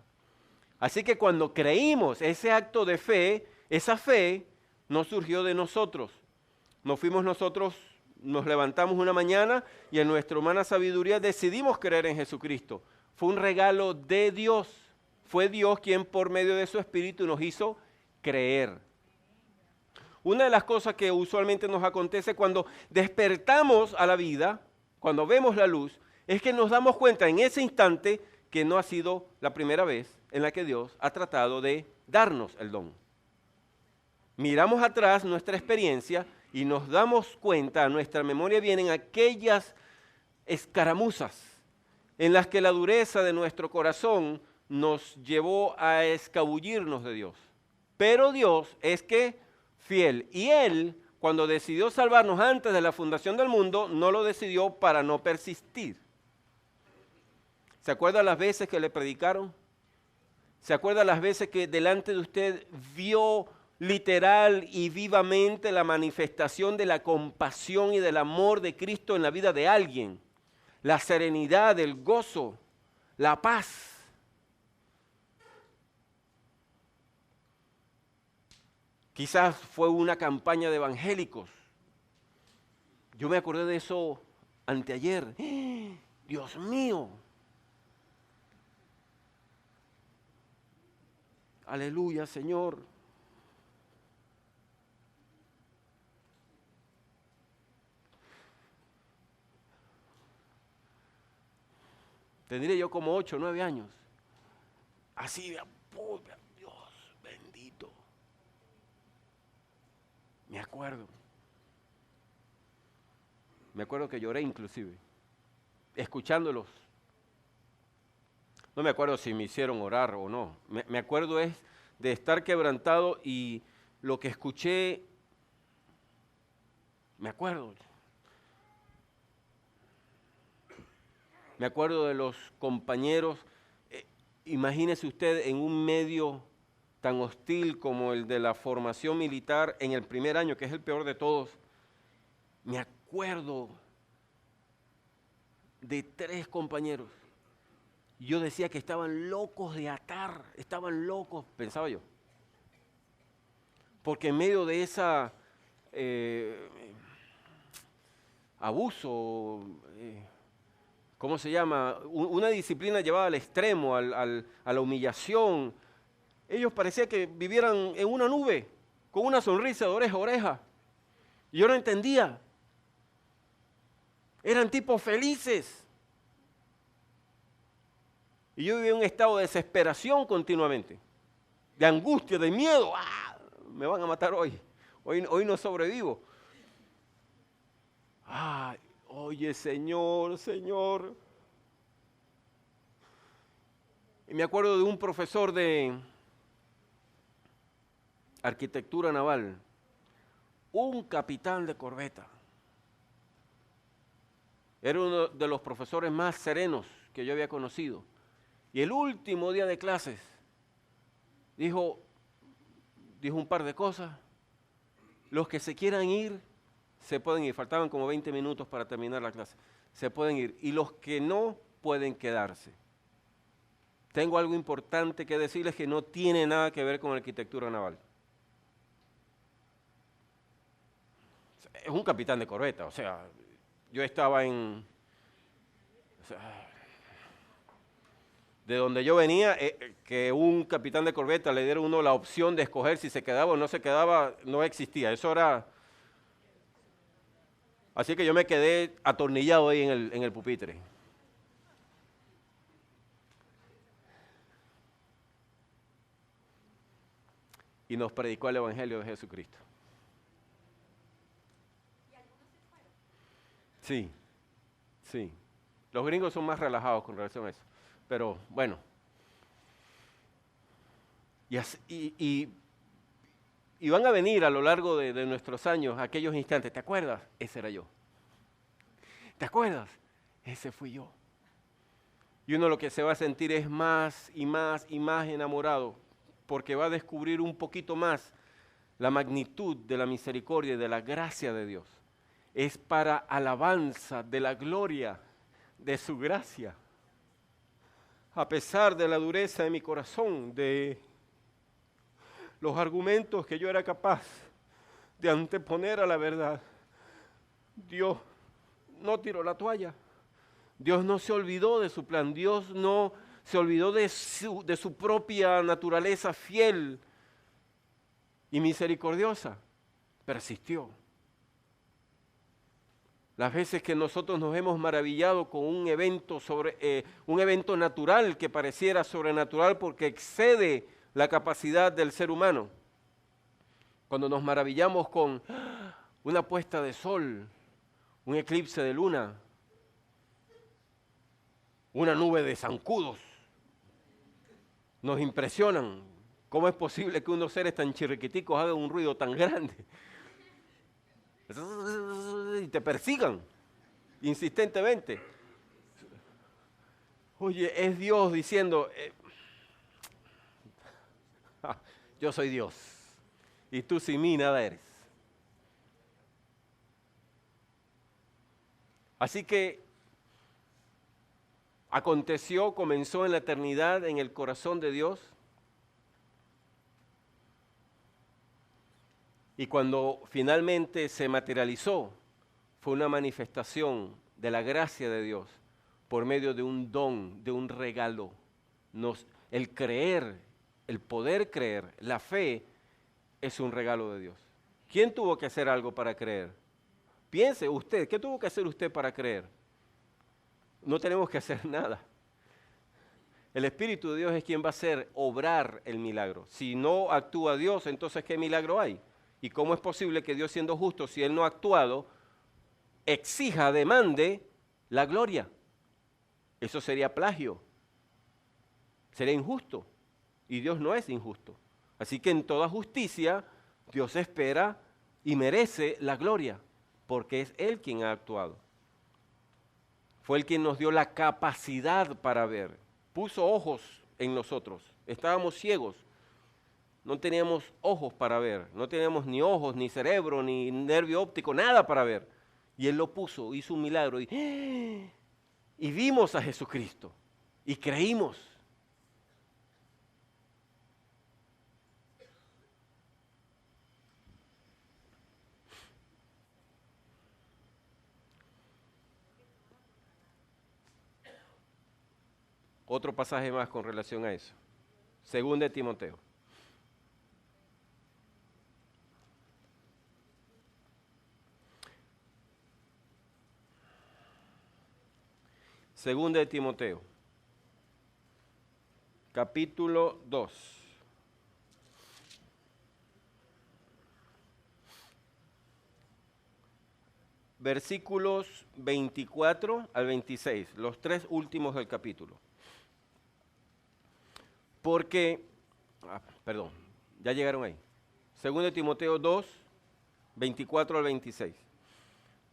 Así que cuando creímos ese acto de fe, esa fe no surgió de nosotros. No fuimos nosotros, nos levantamos una mañana y en nuestra humana sabiduría decidimos creer en Jesucristo. Fue un regalo de Dios. Fue Dios quien por medio de su Espíritu nos hizo creer. Una de las cosas que usualmente nos acontece cuando despertamos a la vida, cuando vemos la luz, es que nos damos cuenta en ese instante que no ha sido la primera vez en la que Dios ha tratado de darnos el don. Miramos atrás nuestra experiencia y nos damos cuenta, a nuestra memoria vienen aquellas escaramuzas en las que la dureza de nuestro corazón nos llevó a escabullirnos de Dios. Pero Dios es que fiel, y Él, cuando decidió salvarnos antes de la fundación del mundo, no lo decidió para no persistir. ¿Se acuerda las veces que le predicaron? ¿Se acuerda las veces que delante de usted vio literal y vivamente la manifestación de la compasión y del amor de Cristo en la vida de alguien? La serenidad, el gozo, la paz. Quizás fue una campaña de evangélicos. Yo me acordé de eso anteayer. ¡Dios mío! Aleluya, Señor. Tendría yo como 8 o 9 años. Así, Dios bendito. Me acuerdo. Me acuerdo que lloré inclusive, escuchándolos. No me acuerdo si me hicieron orar o no. Me acuerdo es de estar quebrantado y lo que escuché, me acuerdo. Me acuerdo de los compañeros. Imagínese usted en un medio tan hostil como el de la formación militar en el primer año, que es el peor de todos. Me acuerdo de 3 compañeros. Yo decía que estaban locos de atar, estaban locos, pensaba yo. Porque en medio de esa abuso, ¿cómo se llama? Una disciplina llevada al extremo, a la humillación. Ellos parecía que vivieran en una nube, con una sonrisa de oreja a oreja. Y yo no entendía. Eran tipos felices. Y yo vivía en un estado de desesperación continuamente, de angustia, de miedo. ¡Ah! Me van a matar hoy no sobrevivo. Ay, oye, Señor, Señor. Y me acuerdo de un profesor de arquitectura naval, un capitán de corbeta. Era uno de los profesores más serenos que yo había conocido. Y el último día de clases dijo un par de cosas. Los que se quieran ir, se pueden ir. Faltaban como 20 minutos para terminar la clase. Se pueden ir. Y los que no, pueden quedarse. Tengo algo importante que decirles que no tiene nada que ver con arquitectura naval. Es un capitán de corbeta, o sea, yo estaba en... O sea, de donde yo venía, que un capitán de corbeta le diera a uno la opción de escoger si se quedaba o no se quedaba, no existía. Eso era... Así que yo me quedé atornillado ahí en el pupitre. Y nos predicó el Evangelio de Jesucristo. Sí, sí. Los gringos son más relajados con relación a eso. Pero bueno. Y van a venir a lo largo de nuestros años aquellos instantes. ¿Te acuerdas? Ese era yo. ¿Te acuerdas? Ese fui yo. Y uno lo que se va a sentir es más y más y más enamorado, porque va a descubrir un poquito más la magnitud de la misericordia y de la gracia de Dios. Es para alabanza de la gloria de su gracia. A pesar de la dureza de mi corazón, de los argumentos que yo era capaz de anteponer a la verdad, Dios no tiró la toalla. Dios no se olvidó de su plan. Dios no se olvidó de su propia naturaleza fiel y misericordiosa. Persistió. Las veces que nosotros nos hemos maravillado con un evento natural que pareciera sobrenatural porque excede la capacidad del ser humano. Cuando nos maravillamos con una puesta de sol, un eclipse de luna, una nube de zancudos, nos impresionan. ¿Cómo es posible que unos seres tan chirriquiticos hagan un ruido tan grande? Y te persigan insistentemente. Oye, es Dios diciendo, yo soy Dios y tú sin mí nada eres. Así que comenzó en la eternidad en el corazón de Dios. Y cuando finalmente se materializó, fue una manifestación de la gracia de Dios por medio de un don, de un regalo. El creer, el poder creer, la fe es un regalo de Dios. ¿Quién tuvo que hacer algo para creer? Piense usted, ¿qué tuvo que hacer usted para creer? No tenemos que hacer nada. El Espíritu de Dios es quien va a hacer obrar el milagro. Si no actúa Dios, entonces ¿qué milagro hay? ¿Y cómo es posible que Dios, siendo justo, si Él no ha actuado, exija, demande la gloria? Eso sería plagio. Sería injusto. Y Dios no es injusto. Así que en toda justicia, Dios espera y merece la gloria, porque es Él quien ha actuado. Fue Él quien nos dio la capacidad para ver. Puso ojos en nosotros. Estábamos ciegos. No teníamos ojos para ver. No teníamos ni ojos, ni cerebro, ni nervio óptico, nada para ver. Y Él lo puso, hizo un milagro. Y vimos a Jesucristo. Y creímos. Otro pasaje más con relación a eso. Segunda de Timoteo. Segunda de Timoteo. Capítulo 2. versículos 24 al 26, los 3 últimos del capítulo. Porque, ya llegaron ahí. 2 Timoteo 2, 24 al 26.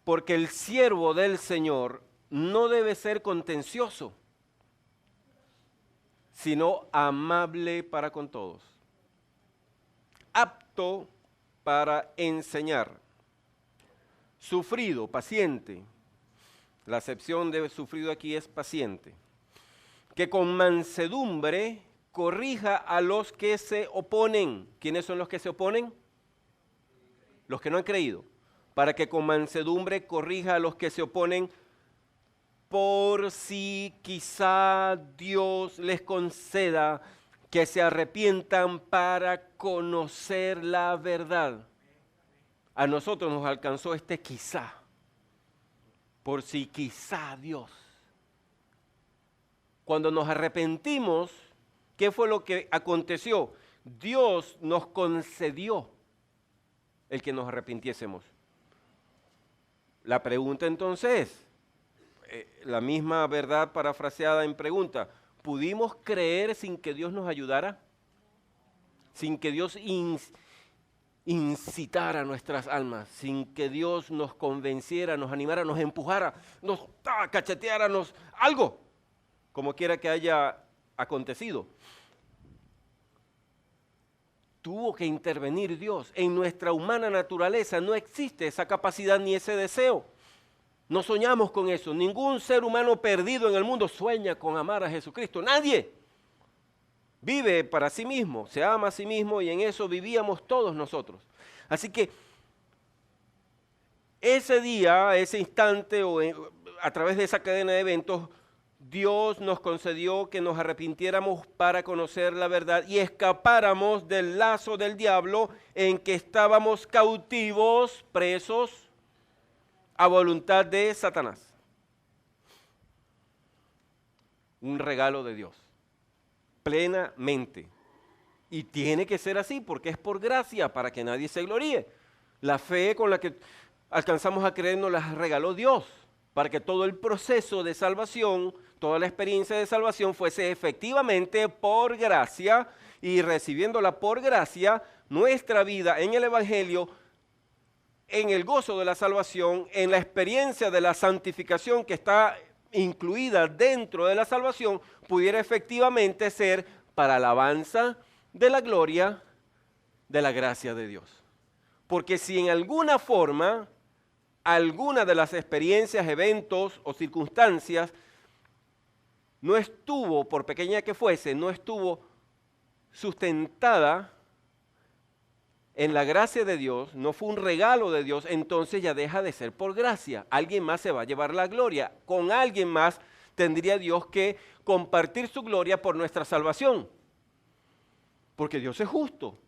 Porque el siervo del Señor no debe ser contencioso, sino amable para con todos, apto para enseñar, sufrido, paciente. La acepción de sufrido aquí es paciente. Que con mansedumbre corrija a los que se oponen. ¿Quiénes son los que se oponen? Los que no han creído. Para que con mansedumbre corrija a los que se oponen, por si quizá Dios les conceda que se arrepientan para conocer la verdad. A nosotros nos alcanzó este quizá, por si quizá Dios. Cuando nos arrepentimos, ¿qué fue lo que aconteció? Dios nos concedió el que nos arrepintiésemos. La pregunta entonces es, la misma verdad parafraseada en pregunta, ¿pudimos creer sin que Dios nos ayudara? Sin que Dios incitara nuestras almas, sin que Dios nos convenciera, nos animara, nos empujara, nos cacheteara, algo, como quiera que haya acontecido. Tuvo que intervenir Dios. En nuestra humana naturaleza no existe esa capacidad ni ese deseo. No soñamos con eso. Ningún ser humano perdido en el mundo sueña con amar a Jesucristo. Nadie. Vive para sí mismo, se ama a sí mismo y en eso vivíamos todos nosotros. Así que ese día, ese instante o a través de esa cadena de eventos, Dios nos concedió que nos arrepintiéramos para conocer la verdad y escapáramos del lazo del diablo en que estábamos cautivos, presos a voluntad de Satanás. Un regalo de Dios. Plenamente. Y tiene que ser así porque es por gracia para que nadie se gloríe. La fe con la que alcanzamos a creer nos la regaló Dios para que todo el proceso de salvación, toda la experiencia de salvación fuese efectivamente por gracia y recibiéndola por gracia, nuestra vida en el Evangelio, en el gozo de la salvación, en la experiencia de la santificación que está incluida dentro de la salvación, pudiera efectivamente ser para alabanza de la gloria de la gracia de Dios. Porque si en alguna forma, alguna de las experiencias, eventos o circunstancias no estuvo, por pequeña que fuese, no estuvo sustentada en la gracia de Dios, no fue un regalo de Dios, entonces ya deja de ser por gracia. Alguien más se va a llevar la gloria. Con alguien más tendría Dios que compartir su gloria por nuestra salvación. Porque Dios es justo.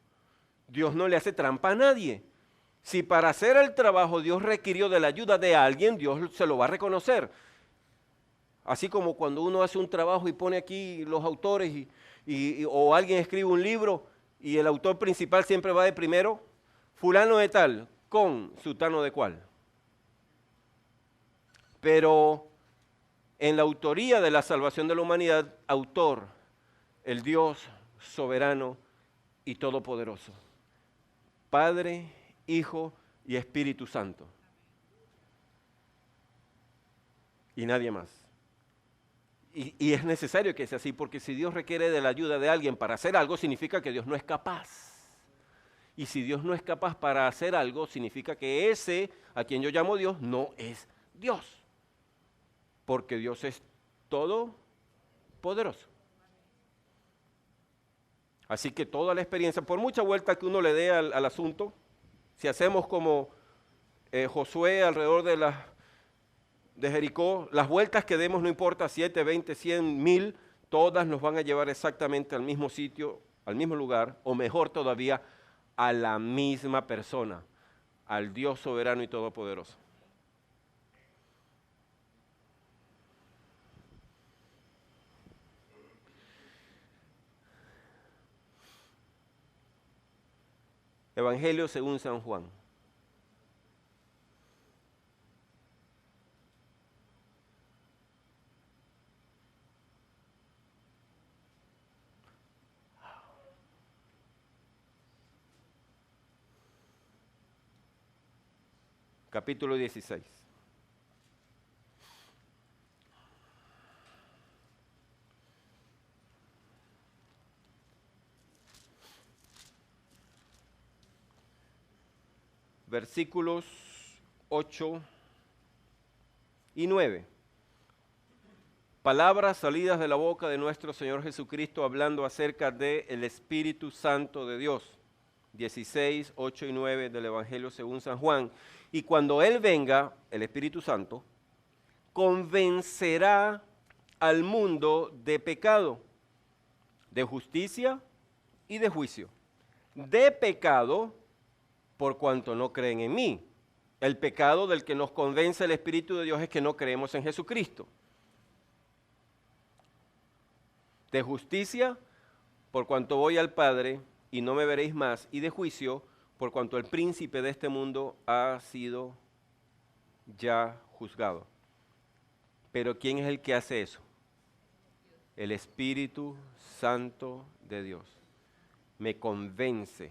Dios no le hace trampa a nadie. Si para hacer el trabajo Dios requirió de la ayuda de alguien, Dios se lo va a reconocer. Así como cuando uno hace un trabajo y pone aquí los autores o alguien escribe un libro, y el autor principal siempre va de primero, fulano de tal, con sutano de cual. Pero en la autoría de la salvación de la humanidad, autor, el Dios soberano y todopoderoso. Padre, Hijo y Espíritu Santo. Y nadie más. Y es necesario que sea así, porque si Dios requiere de la ayuda de alguien para hacer algo, significa que Dios no es capaz. Y si Dios no es capaz para hacer algo, significa que ese a quien yo llamo Dios no es Dios. Porque Dios es todopoderoso. Así que toda la experiencia, por mucha vuelta que uno le dé al asunto, si hacemos como Josué alrededor de Jericó, las vueltas que demos, no importa, 7, 20, 100, 1000, todas nos van a llevar exactamente al mismo sitio, al mismo lugar, o mejor todavía, a la misma persona, al Dios soberano y todopoderoso. Evangelio según San Juan. capítulo 16. Versículos 8 y 9. Palabras salidas de la boca de nuestro Señor Jesucristo hablando acerca del Espíritu Santo de Dios. 16, 8 y 9 del Evangelio según San Juan. Y cuando Él venga, el Espíritu Santo, convencerá al mundo de pecado, de justicia y de juicio. De pecado, por cuanto no creen en mí. El pecado del que nos convence el Espíritu de Dios es que no creemos en Jesucristo. De justicia, por cuanto voy al Padre y no me veréis más. Y de juicio, por cuanto el príncipe de este mundo ha sido ya juzgado. Pero ¿quién es el que hace eso? El Espíritu Santo de Dios. Me convence.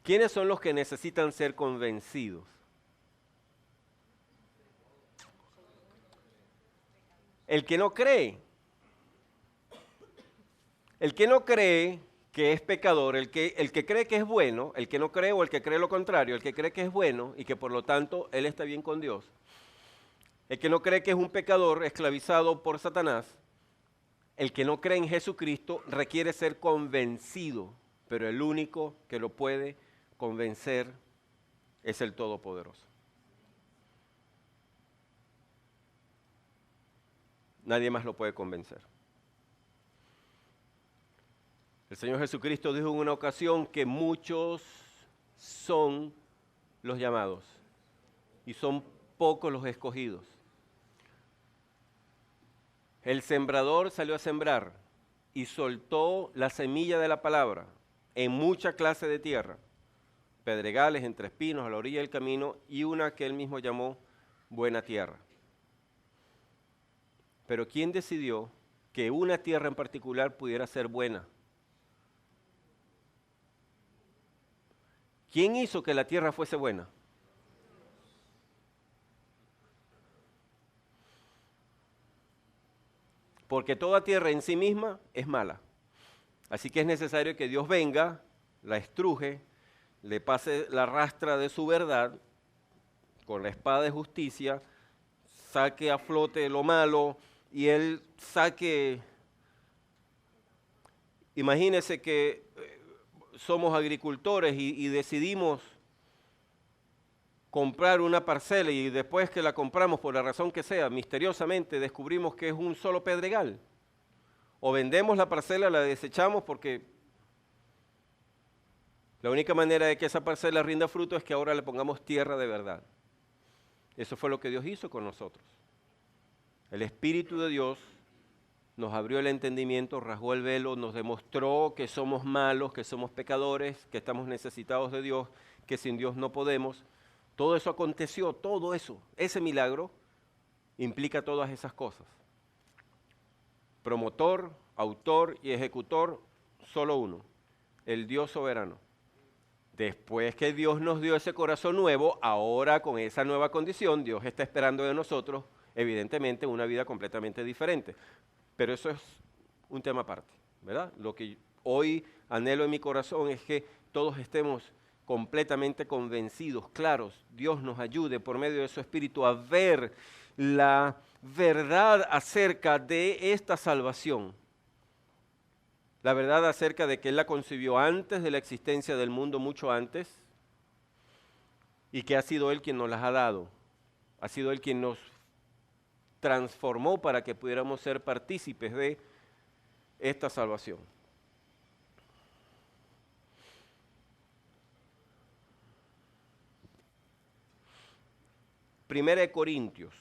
¿Quiénes son los que necesitan ser convencidos? El que no cree. El que no cree que es pecador, el que cree que es bueno, el que no cree o el que cree lo contrario, el que cree que es bueno y que por lo tanto él está bien con Dios. El que no cree que es un pecador esclavizado por Satanás, el que no cree en Jesucristo requiere ser convencido, pero el único que lo puede convencer es el Todopoderoso. Nadie más lo puede convencer. El Señor Jesucristo dijo en una ocasión que muchos son los llamados y son pocos los escogidos. El sembrador salió a sembrar y soltó la semilla de la palabra en mucha clase de tierra, pedregales, entre espinos, a la orilla del camino, y una que él mismo llamó buena tierra. Pero ¿quién decidió que una tierra en particular pudiera ser buena? ¿Quién hizo que la tierra fuese buena? Porque toda tierra en sí misma es mala. Así que es necesario que Dios venga, la estruje, le pase la rastra de su verdad con la espada de justicia, saque a flote lo malo y Él saque. Imagínese que somos agricultores y decidimos comprar una parcela y después que la compramos por la razón que sea, misteriosamente descubrimos que es un solo pedregal. O vendemos la parcela, la desechamos porque la única manera de que esa parcela rinda fruto es que ahora le pongamos tierra de verdad. Eso fue lo que Dios hizo con nosotros. El Espíritu de Dios nos abrió el entendimiento, rasgó el velo, nos demostró que somos malos, que somos pecadores, que estamos necesitados de Dios, que sin Dios no podemos. Todo eso aconteció, todo eso, ese milagro implica todas esas cosas. Promotor, autor y ejecutor, solo uno, el Dios soberano. Después que Dios nos dio ese corazón nuevo, ahora con esa nueva condición, Dios está esperando de nosotros, evidentemente, una vida completamente diferente. Pero eso es un tema aparte, ¿verdad? Lo que hoy anhelo en mi corazón es que todos estemos completamente convencidos, claros. Dios nos ayude por medio de su Espíritu a ver la verdad acerca de esta salvación. La verdad acerca de que Él la concibió antes de la existencia del mundo, mucho antes, y que ha sido Él quien nos las ha dado. Ha sido Él quien nos transformó para que pudiéramos ser partícipes de esta salvación. Primera de Corintios.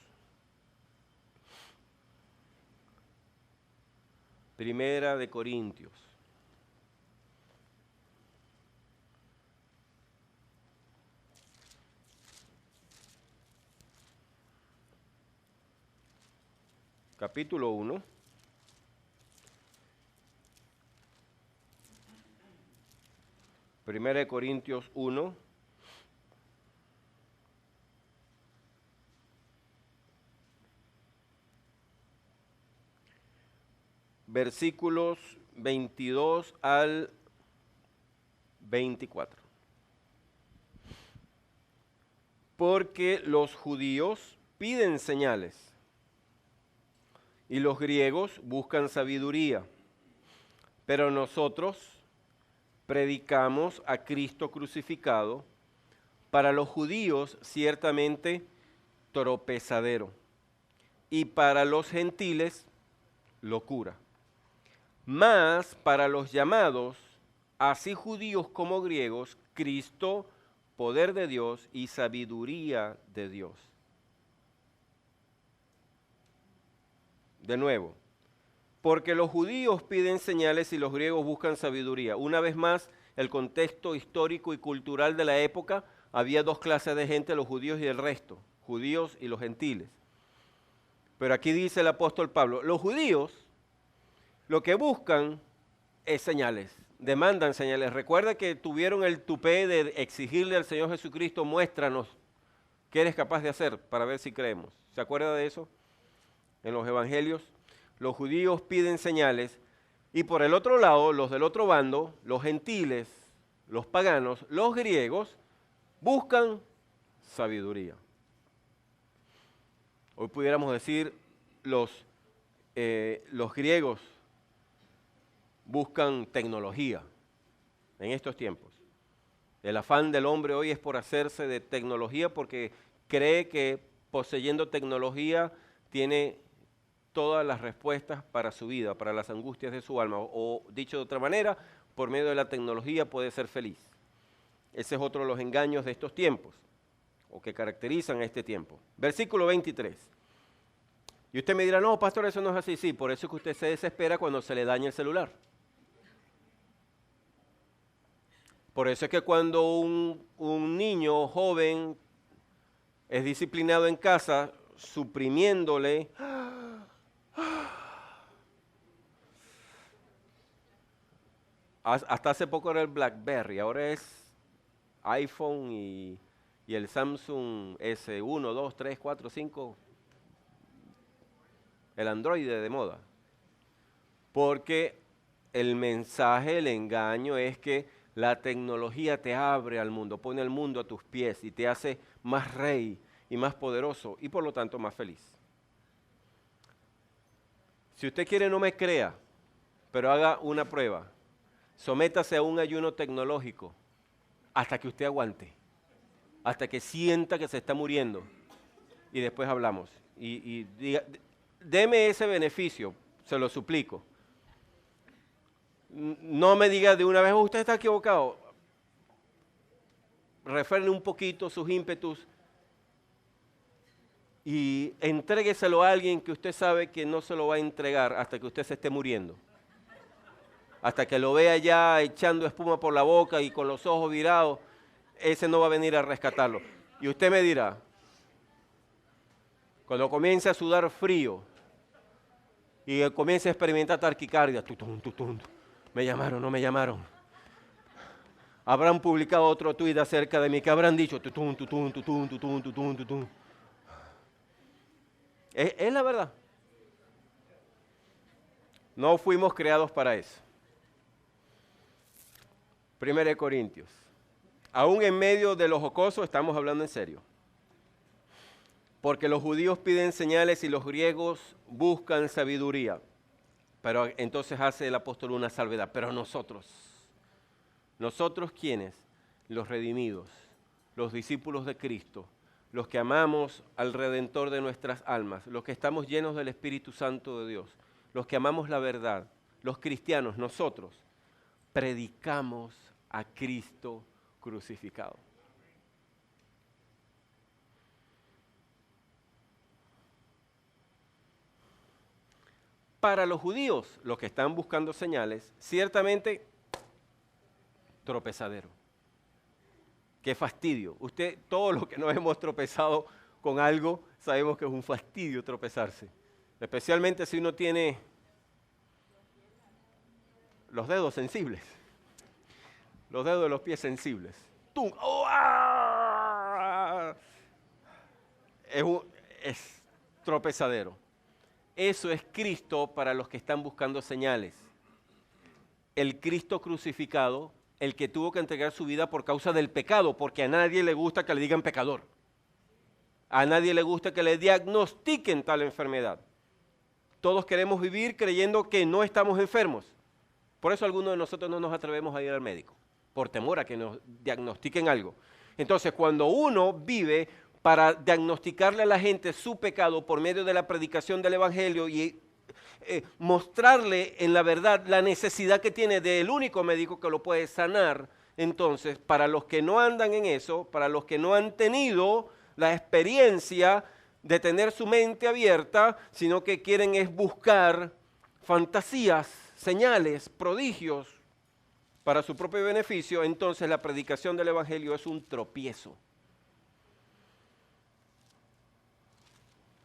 Primera de Corintios. Capítulo 1. Primera de Corintios 1. versículos 22 al 24. Porque los judíos piden señales y los griegos buscan sabiduría, pero nosotros predicamos a Cristo crucificado, para los judíos ciertamente tropezadero, y para los gentiles locura. Mas para los llamados, así judíos como griegos, Cristo, poder de Dios y sabiduría de Dios. De nuevo, porque los judíos piden señales y los griegos buscan sabiduría. Una vez más, el contexto histórico y cultural de la época, había dos clases de gente, los judíos y el resto, judíos y los gentiles. Pero aquí dice el apóstol Pablo, los judíos lo que buscan es señales, demandan señales. Recuerda que tuvieron el tupé de exigirle al Señor Jesucristo, muéstranos qué eres capaz de hacer para ver si creemos. ¿Se acuerda de eso? En los evangelios, los judíos piden señales y por el otro lado, los del otro bando, los gentiles, los paganos, los griegos, buscan sabiduría. Hoy pudiéramos decir los griegos buscan tecnología en estos tiempos. El afán del hombre hoy es por hacerse de tecnología porque cree que poseyendo tecnología tiene todas las respuestas para su vida, para las angustias de su alma. O dicho de otra manera, por medio de la tecnología puede ser feliz. Ese es otro de los engaños de estos tiempos, o que caracterizan a este tiempo. Versículo 23. Y usted me dirá, no, pastor, eso no es así. Sí, por eso es que usted se desespera cuando se le daña el celular. Por eso es que cuando un niño joven es disciplinado en casa, suprimiéndole, hasta hace poco era el BlackBerry, ahora es iPhone y el Samsung S1, 2, 3, 4, 5, el Android de moda. Porque el mensaje, el engaño es que la tecnología te abre al mundo, pone el mundo a tus pies y te hace más rey y más poderoso y por lo tanto más feliz. Si usted quiere, no me crea, pero haga una prueba. Sométase a un ayuno tecnológico hasta que usted aguante, hasta que sienta que se está muriendo y después hablamos. Y diga, deme ese beneficio, se lo suplico. No me diga de una vez, usted está equivocado. Refrene un poquito sus ímpetus y entrégueselo a alguien que usted sabe que no se lo va a entregar hasta que usted se esté muriendo. Hasta que lo vea ya echando espuma por la boca y con los ojos virados, ese no va a venir a rescatarlo. Y usted me dirá, cuando comience a sudar frío y comience a experimentar taquicardia, me llamaron, no me llamaron. Habrán publicado otro tuit acerca de mí que habrán dicho, Es la verdad. No fuimos creados para eso. 1 Corintios. Aún en medio de lo jocoso estamos hablando en serio. Porque los judíos piden señales y los griegos buscan sabiduría. Pero entonces hace el apóstol una salvedad. Pero nosotros ¿quiénes? Los redimidos, los discípulos de Cristo, los que amamos al Redentor de nuestras almas, los que estamos llenos del Espíritu Santo de Dios, los que amamos la verdad, los cristianos, nosotros, predicamos a Cristo crucificado. Para los judíos, los que están buscando señales, ciertamente tropezadero. Qué fastidio. Usted, todo lo que nos hemos tropezado con algo, sabemos que es un fastidio tropezarse. Especialmente si uno tiene los dedos sensibles. Los dedos de los pies sensibles. ¡Tum! ¡Oh! ¡Ah! Es tropezadero. Eso es Cristo para los que están buscando señales. El Cristo crucificado, el que tuvo que entregar su vida por causa del pecado, porque a nadie le gusta que le digan pecador. A nadie le gusta que le diagnostiquen tal enfermedad. Todos queremos vivir creyendo que no estamos enfermos. Por eso algunos de nosotros no nos atrevemos a ir al médico, por temor a que nos diagnostiquen algo. Entonces, cuando uno vive para diagnosticarle a la gente su pecado por medio de la predicación del Evangelio y mostrarle en la verdad la necesidad que tiene del único médico que lo puede sanar, entonces, para los que no andan en eso, para los que no han tenido la experiencia de tener su mente abierta, sino que quieren es buscar fantasías, señales, prodigios para su propio beneficio, entonces la predicación del Evangelio es un tropiezo.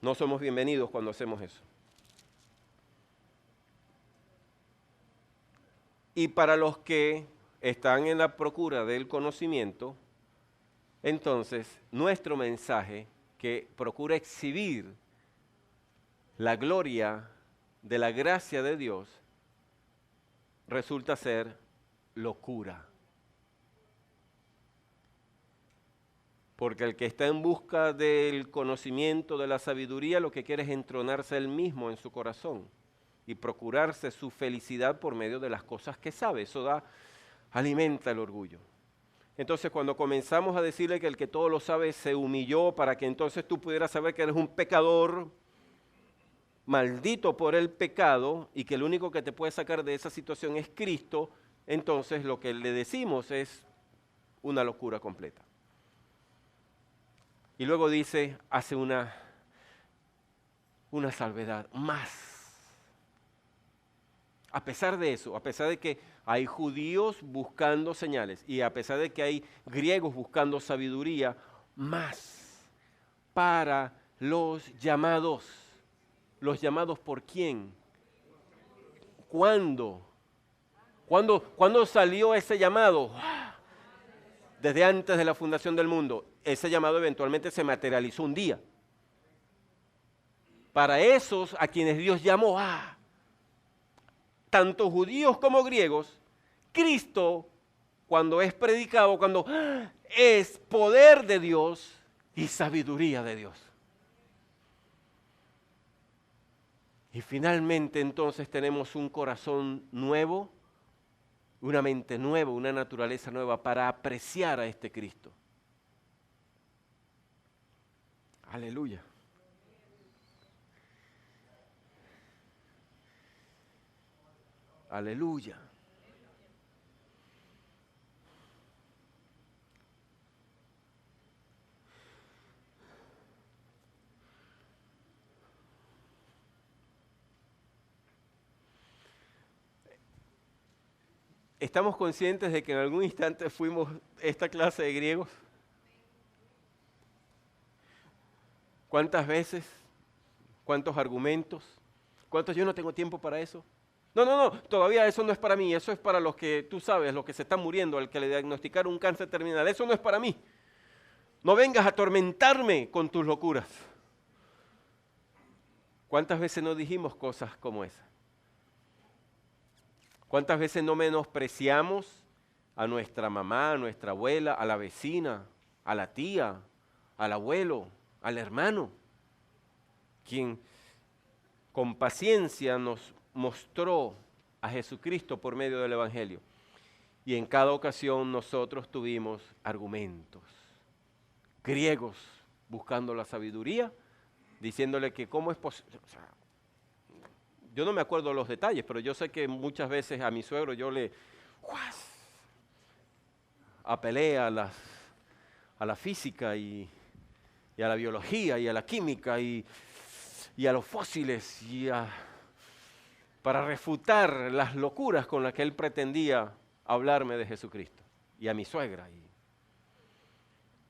No somos bienvenidos cuando hacemos eso. Y para los que están en la procura del conocimiento, entonces nuestro mensaje que procura exhibir la gloria de la gracia de Dios resulta ser locura. Porque el que está en busca del conocimiento, de la sabiduría, lo que quiere es entronarse él mismo en su corazón y procurarse su felicidad por medio de las cosas que sabe. Eso alimenta el orgullo. Entonces, cuando comenzamos a decirle que el que todo lo sabe se humilló para que entonces tú pudieras saber que eres un pecador, maldito por el pecado, y que el único que te puede sacar de esa situación es Cristo, entonces lo que le decimos es una locura completa. Y luego dice, hace una salvedad, más. A pesar de eso, a pesar de que hay judíos buscando señales y a pesar de que hay griegos buscando sabiduría, más para los llamados. ¿Los llamados por quién? ¿Cuándo? ¿Cuándo salió ese llamado? Desde antes de la fundación del mundo. Ese llamado eventualmente se materializó un día. Para esos a quienes Dios llamó, tanto judíos como griegos, Cristo, cuando es predicado, cuando es poder de Dios y sabiduría de Dios. Y finalmente entonces tenemos un corazón nuevo, una mente nueva, una naturaleza nueva para apreciar a este Cristo. Aleluya. Aleluya. ¿Estamos conscientes de que en algún instante fuimos esta clase de griegos? ¿Cuántas veces? ¿Cuántos argumentos? ¿Cuántos? Yo no tengo tiempo para eso. No, todavía eso no es para mí, eso es para los que tú sabes, los que se están muriendo, al que le diagnosticaron un cáncer terminal, eso no es para mí. No vengas a atormentarme con tus locuras. ¿Cuántas veces no dijimos cosas como esa? ¿Cuántas veces no menospreciamos a nuestra mamá, a nuestra abuela, a la vecina, a la tía, al abuelo, al hermano, quien con paciencia nos mostró a Jesucristo por medio del Evangelio? Y en cada ocasión nosotros tuvimos argumentos. Griegos buscando la sabiduría, diciéndole que cómo es posible. O sea, yo no me acuerdo los detalles, pero yo sé que muchas veces a mi suegro yo le apelé a la física y a la biología y a la química y a los fósiles para refutar las locuras con las que él pretendía hablarme de Jesucristo. Y a mi suegra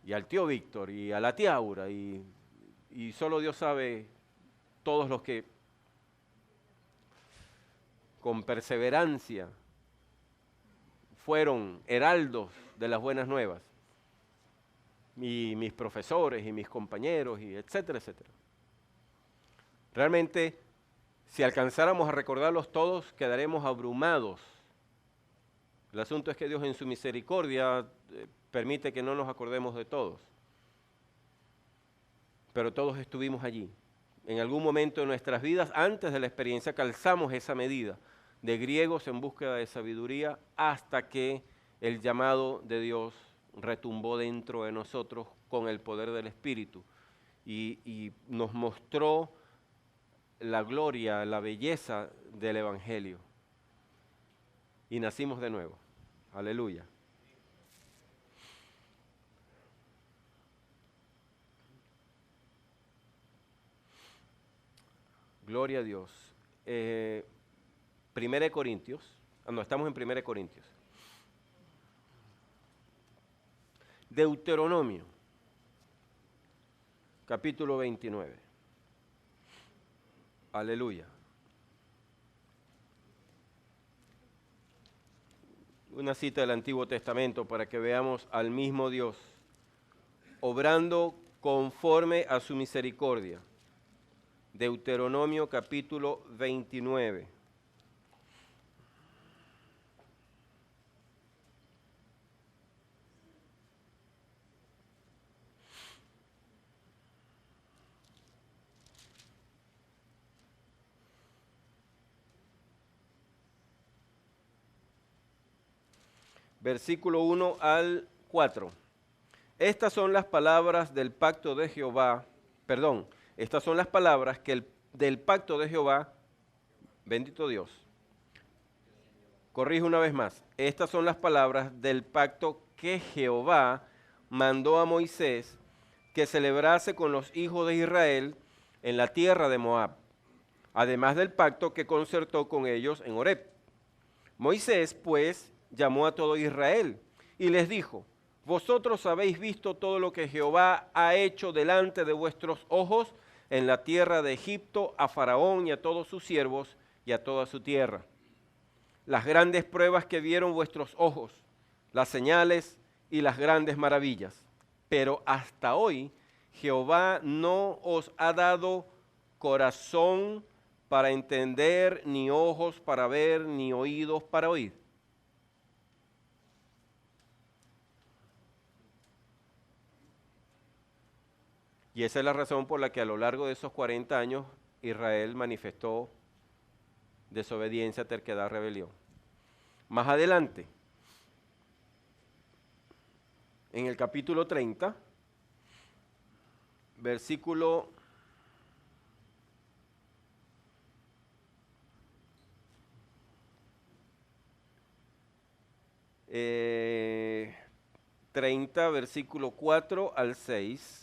y al tío Víctor y a la tía Aura y solo Dios sabe todos los que con perseverancia fueron heraldos de las buenas nuevas, y mis profesores y mis compañeros y etcétera, etcétera. Realmente Si alcanzáramos a recordarlos todos, quedaremos abrumados. El asunto es que Dios en su misericordia permite que no nos acordemos de todos. Pero todos estuvimos allí. En algún momento de nuestras vidas, antes de la experiencia, calzamos esa medida de griegos en búsqueda de sabiduría hasta que el llamado de Dios retumbó dentro de nosotros con el poder del Espíritu y nos mostró la gloria, la belleza del Evangelio. Y nacimos de nuevo. Aleluya. Gloria a Dios. Primera de Corintios. No, estamos en Primera de Corintios. Deuteronomio, capítulo 29. Aleluya. Una cita del Antiguo Testamento para que veamos al mismo Dios, obrando conforme a su misericordia. Deuteronomio capítulo 29. Versículo 1 al 4. Estas son las palabras del pacto de Jehová, estas son las palabras del pacto de Jehová, bendito Dios. Corrijo una vez más. Estas son las palabras del pacto que Jehová mandó a Moisés que celebrase con los hijos de Israel en la tierra de Moab, además del pacto que concertó con ellos en Horeb. Moisés, pues, llamó a todo Israel y les dijo: vosotros habéis visto todo lo que Jehová ha hecho delante de vuestros ojos en la tierra de Egipto a Faraón y a todos sus siervos y a toda su tierra. Las grandes pruebas que vieron vuestros ojos, las señales y las grandes maravillas. Pero hasta hoy Jehová no os ha dado corazón para entender, ni ojos para ver, ni oídos para oír. Y esa es la razón por la que a lo largo de esos 40 años Israel manifestó desobediencia, terquedad, rebelión. Más adelante, en el capítulo 30, versículo 30, versículo 4 al 6.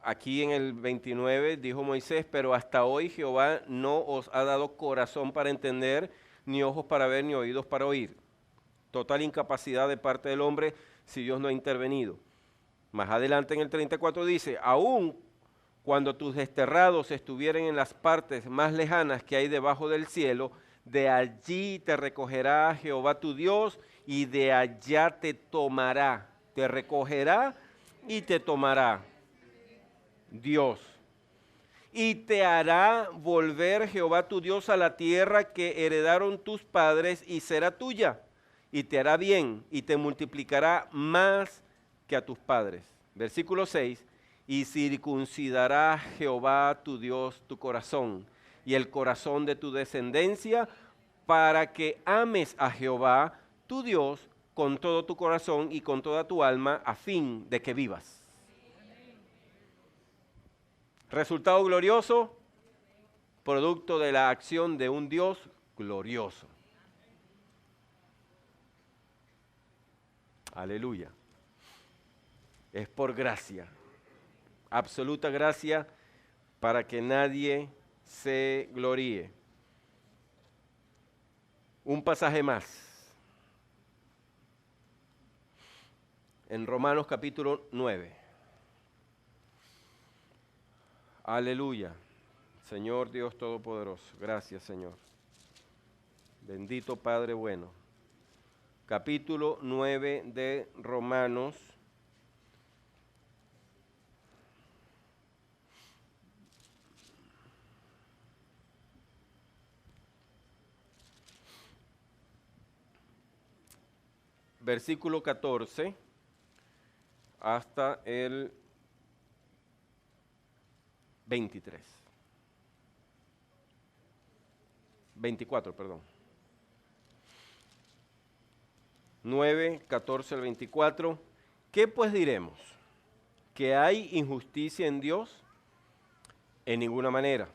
Aquí en el 29 dijo Moisés: pero hasta hoy Jehová no os ha dado corazón para entender, ni ojos para ver, ni oídos para oír. Total incapacidad de parte del hombre si Dios no ha intervenido. Más adelante en el 34 dice: aún cuando tus desterrados estuvieren en las partes más lejanas que hay debajo del cielo, de allí te recogerá Jehová tu Dios y de allá te tomará. Te recogerá y te tomará Dios. Y te hará volver Jehová tu Dios a la tierra que heredaron tus padres y será tuya. Y te hará bien y te multiplicará más que a tus padres. Versículo 6. Y circuncidará Jehová tu Dios tu corazón y el corazón de tu descendencia, para que ames a Jehová tu Dios con todo tu corazón y con toda tu alma, a fin de que vivas. Resultado glorioso, producto de la acción de un Dios glorioso. Aleluya. Es por gracia, absoluta gracia, para que nadie se gloríe. Un pasaje más. En Romanos capítulo 9. Aleluya. Señor Dios Todopoderoso, gracias Señor. Bendito Padre bueno. Capítulo 9 de Romanos. versículo 14 hasta el 23. 24, perdón. 9, 14 al 24. ¿Qué pues diremos? ¿Que hay injusticia en Dios? En ninguna manera.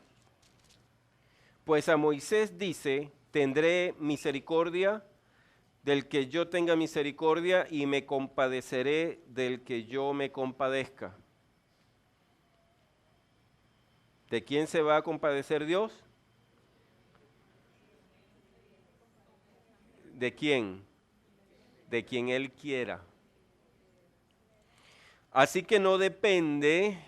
Pues a Moisés dice, tendré misericordia del que yo tenga misericordia y me compadeceré del que yo me compadezca. ¿De quién se va a compadecer Dios? ¿De quién? De quien Él quiera. Así que no depende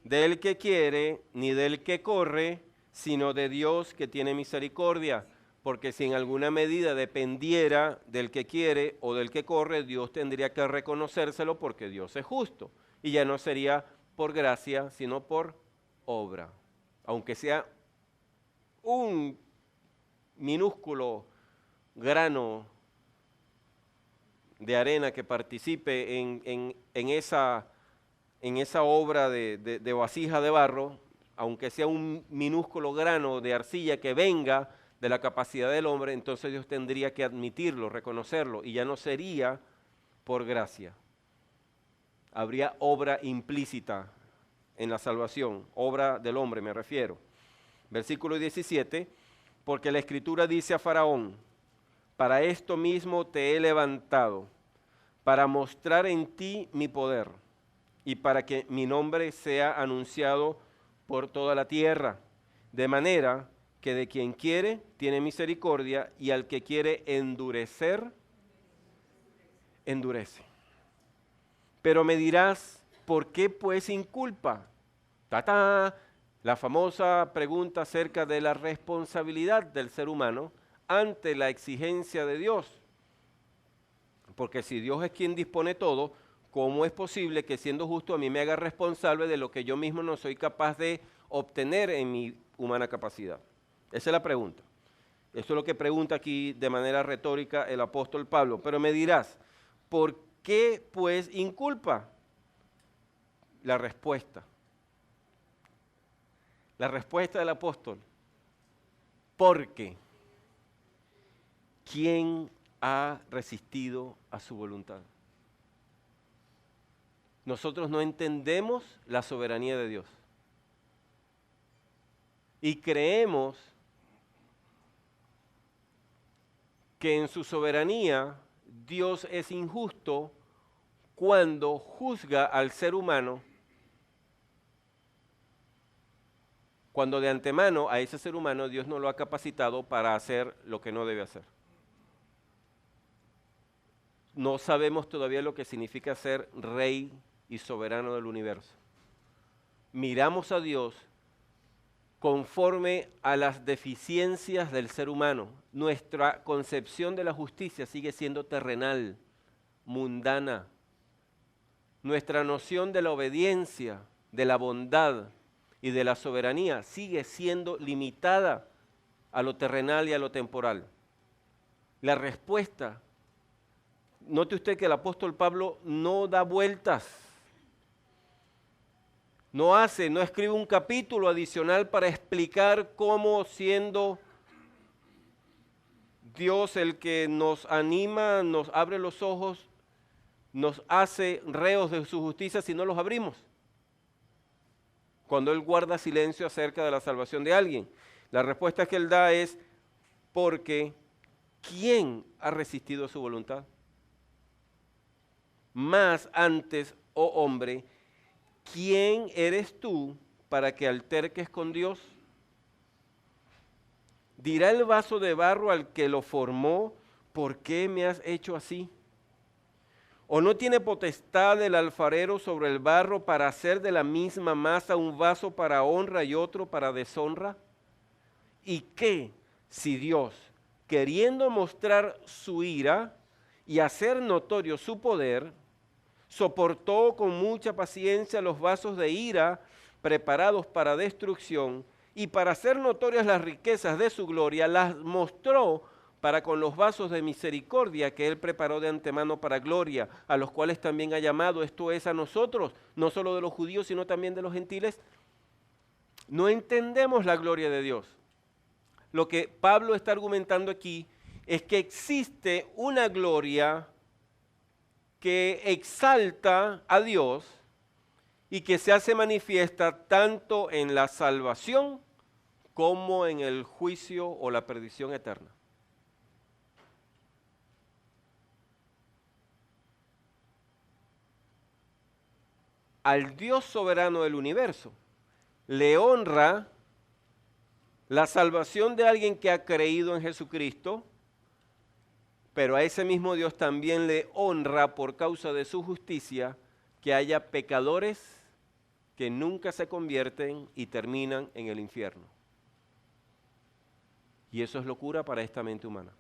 del que quiere ni del que corre, sino de Dios que tiene misericordia. Porque si en alguna medida dependiera del que quiere o del que corre, Dios tendría que reconocérselo porque Dios es justo. Y ya no sería por gracia, sino por obra. Aunque sea un minúsculo grano de arena que participe en esa obra de vasija de barro, aunque sea un minúsculo grano de arcilla que venga de la capacidad del hombre, entonces Dios tendría que admitirlo, reconocerlo, y ya no sería por gracia. Habría obra implícita en la salvación, obra del hombre me refiero. Versículo 17, porque la Escritura dice a Faraón, para esto mismo te he levantado, para mostrar en ti mi poder y para que mi nombre sea anunciado por toda la tierra, de manera que de quien quiere tiene misericordia y al que quiere endurecer, endurece. Pero me dirás, ¿por qué pues inculpa? La famosa pregunta acerca de la responsabilidad del ser humano ante la exigencia de Dios. Porque si Dios es quien dispone todo, ¿cómo es posible que siendo justo a mí me haga responsable de lo que yo mismo no soy capaz de obtener en mi humana capacidad? Esa es la pregunta. Eso es lo que pregunta aquí de manera retórica el apóstol Pablo. Pero me dirás, ¿por qué pues inculpa? La respuesta del apóstol. Porque ¿quién ha resistido a su voluntad? Nosotros no entendemos la soberanía de Dios. Y creemos que en su soberanía Dios es injusto cuando juzga al ser humano, cuando de antemano a ese ser humano Dios no lo ha capacitado para hacer lo que no debe hacer. No sabemos todavía lo que significa ser rey y soberano del universo. Miramos a Dios conforme a las deficiencias del ser humano. Nuestra concepción de la justicia sigue siendo terrenal, mundana. Nuestra noción de la obediencia, de la bondad y de la soberanía sigue siendo limitada a lo terrenal y a lo temporal. La respuesta, note usted que el apóstol Pablo no da vueltas. No escribe un capítulo adicional para explicar cómo siendo Dios el que nos anima, nos abre los ojos, nos hace reos de su justicia si no los abrimos. Cuando Él guarda silencio acerca de la salvación de alguien. La respuesta que Él da es porque ¿quién ha resistido su voluntad? Más antes, oh hombre, ¿quién eres tú para que alterques con Dios? Dirá el vaso de barro al que lo formó, ¿por qué me has hecho así? ¿O no tiene potestad el alfarero sobre el barro para hacer de la misma masa un vaso para honra y otro para deshonra? ¿Y qué si Dios, queriendo mostrar su ira y hacer notorio su poder, soportó con mucha paciencia los vasos de ira preparados para destrucción y para hacer notorias las riquezas de su gloria, las mostró para con los vasos de misericordia que Él preparó de antemano para gloria, a los cuales también ha llamado, esto es a nosotros, no solo de los judíos, sino también de los gentiles. No entendemos la gloria de Dios. Lo que Pablo está argumentando aquí es que existe una gloria que exalta a Dios y que se hace manifiesta tanto en la salvación como en el juicio o la perdición eterna. Al Dios soberano del universo le honra la salvación de alguien que ha creído en Jesucristo, pero a ese mismo Dios también le honra por causa de su justicia que haya pecadores que nunca se convierten y terminan en el infierno. Y eso es locura para esta mente humana.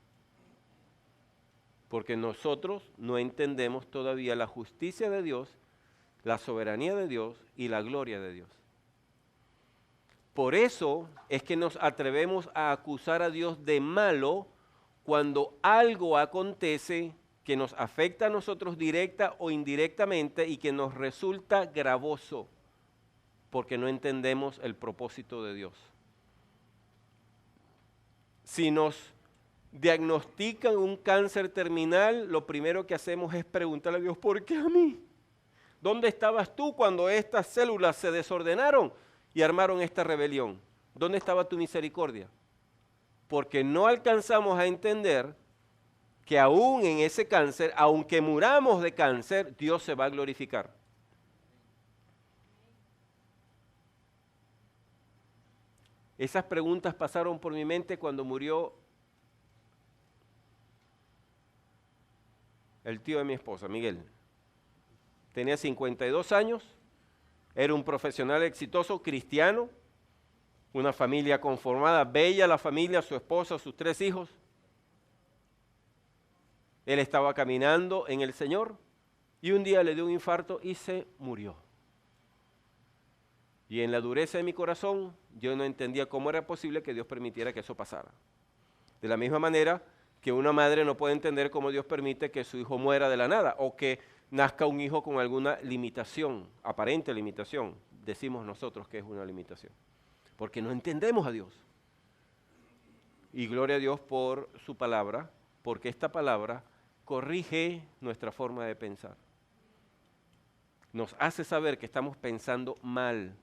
Porque nosotros no entendemos todavía la justicia de Dios, la soberanía de Dios y la gloria de Dios. Por eso es que nos atrevemos a acusar a Dios de malo cuando algo acontece que nos afecta a nosotros directa o indirectamente y que nos resulta gravoso, porque no entendemos el propósito de Dios. Si nos diagnostican un cáncer terminal, lo primero que hacemos es preguntarle a Dios, ¿por qué a mí? ¿Dónde estabas tú cuando estas células se desordenaron y armaron esta rebelión? ¿Dónde estaba tu misericordia? Porque no alcanzamos a entender que aún en ese cáncer, aunque muramos de cáncer, Dios se va a glorificar. Esas preguntas pasaron por mi mente cuando murió el tío de mi esposa, Miguel. Tenía 52 años, era un profesional exitoso, cristiano, una familia conformada, bella la familia, su esposa, sus 3 hijos. Él estaba caminando en el Señor y un día le dio un infarto y se murió. Y en la dureza de mi corazón, yo no entendía cómo era posible que Dios permitiera que eso pasara. De la misma manera que una madre no puede entender cómo Dios permite que su hijo muera de la nada o que nazca un hijo con alguna limitación, aparente limitación. Decimos nosotros que es una limitación. Porque no entendemos a Dios. Y gloria a Dios por su palabra, porque esta palabra corrige nuestra forma de pensar. Nos hace saber que estamos pensando mal.